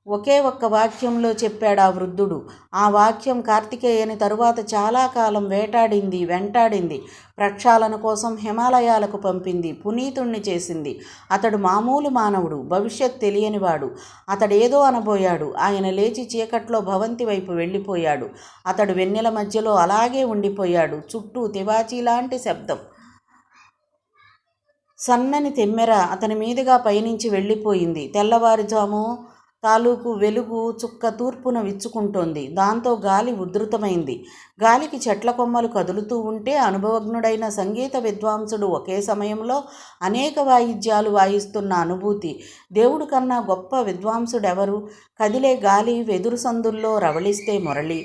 ఒకే ఒక్క వాక్యంలో చెప్పాడు ఆ వృద్ధుడు. ఆ వాక్యం కార్తికేయని తరువాత చాలా కాలం వెంటాడింది. ప్రక్షాళన కోసం హిమాలయాలకు పంపింది. పునీతుణ్ణి చేసింది. అతడు మామూలు మానవుడు, భవిష్యత్ తెలియనివాడు. అతడేదో అనబోయాడు. ఆయన లేచి చీకట్లో భవంతి వైపు వెళ్ళిపోయాడు. అతడు వెన్నెల మధ్యలో అలాగే ఉండిపోయాడు. చుట్టూ తివాచీలాంటి శబ్దం. సన్నని తెమ్మెర అతని మీదుగా పయనించి వెళ్ళిపోయింది. తెల్లవారుజాము తాలూకు వెలుగు చుక్క తూర్పున విచ్చుకుంటోంది. దాంతో గాలి ఉధృతమైంది. గాలికి చెట్ల కొమ్మలు కదులుతూ ఉంటే అనుభవజ్ఞుడైన సంగీత విద్వాంసుడు ఒకే సమయంలో అనేక వాయిద్యాలు వాయిస్తున్న అనుభూతి. దేవుడు కన్నా గొప్ప విద్వాంసుడెవరు? కదిలే గాలి వెదురు సందుల్లో రవళిస్తే మురళి,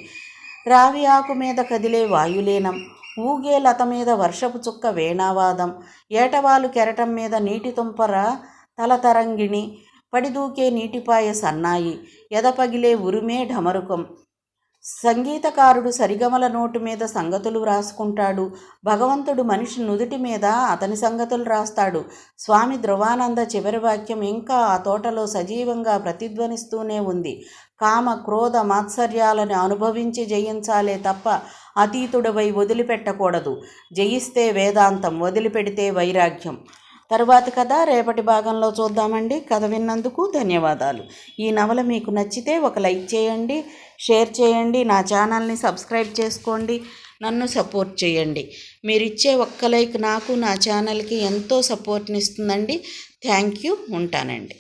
రావి ఆకు మీద కదిలే వాయులీనం, ఊగే లత మీద వర్షపు చుక్క వేణావాదం, ఏటవాలు కెరటం మీద నీటి తుంపర తలతరంగిణి, పడిదూకే నీటిపాయ సన్నాయి, ఎదపగిలే ఉరుమే ఢమరుకం. సంగీతకారుడు సరిగమల నోటు మీద సంగతులు రాసుకుంటాడు. భగవంతుడు మనిషి నుదుటి మీద అతని సంగతులు రాస్తాడు. స్వామి ధ్రువానంద చివరి వాక్యం ఇంకా ఆ తోటలో సజీవంగా ప్రతిధ్వనిస్తూనే ఉంది. కామ క్రోధ మాత్సర్యాలను అనుభవించి జయించాలే తప్ప అతీతుడవై వదిలిపెట్టకూడదు. జయిస్తే వేదాంతం, వదిలిపెడితే వైరాగ్యం. తరువాతి కథ రేపటి భాగంలో చూద్దామండి. కథ విన్నందుకు ధన్యవాదాలు. ఈ నవల మీకు నచ్చితే ఒక లైక్ చేయండి, షేర్ చేయండి, నా ఛానల్ని సబ్స్క్రైబ్ చేసుకోండి, నన్ను సపోర్ట్ చేయండి. మీరిచ్చే ఒక్క లైక్ నాకు, నా ఛానల్కి ఎంతో సపోర్ట్ని ఇస్తుందండి. Thank you. ఉంటానండి.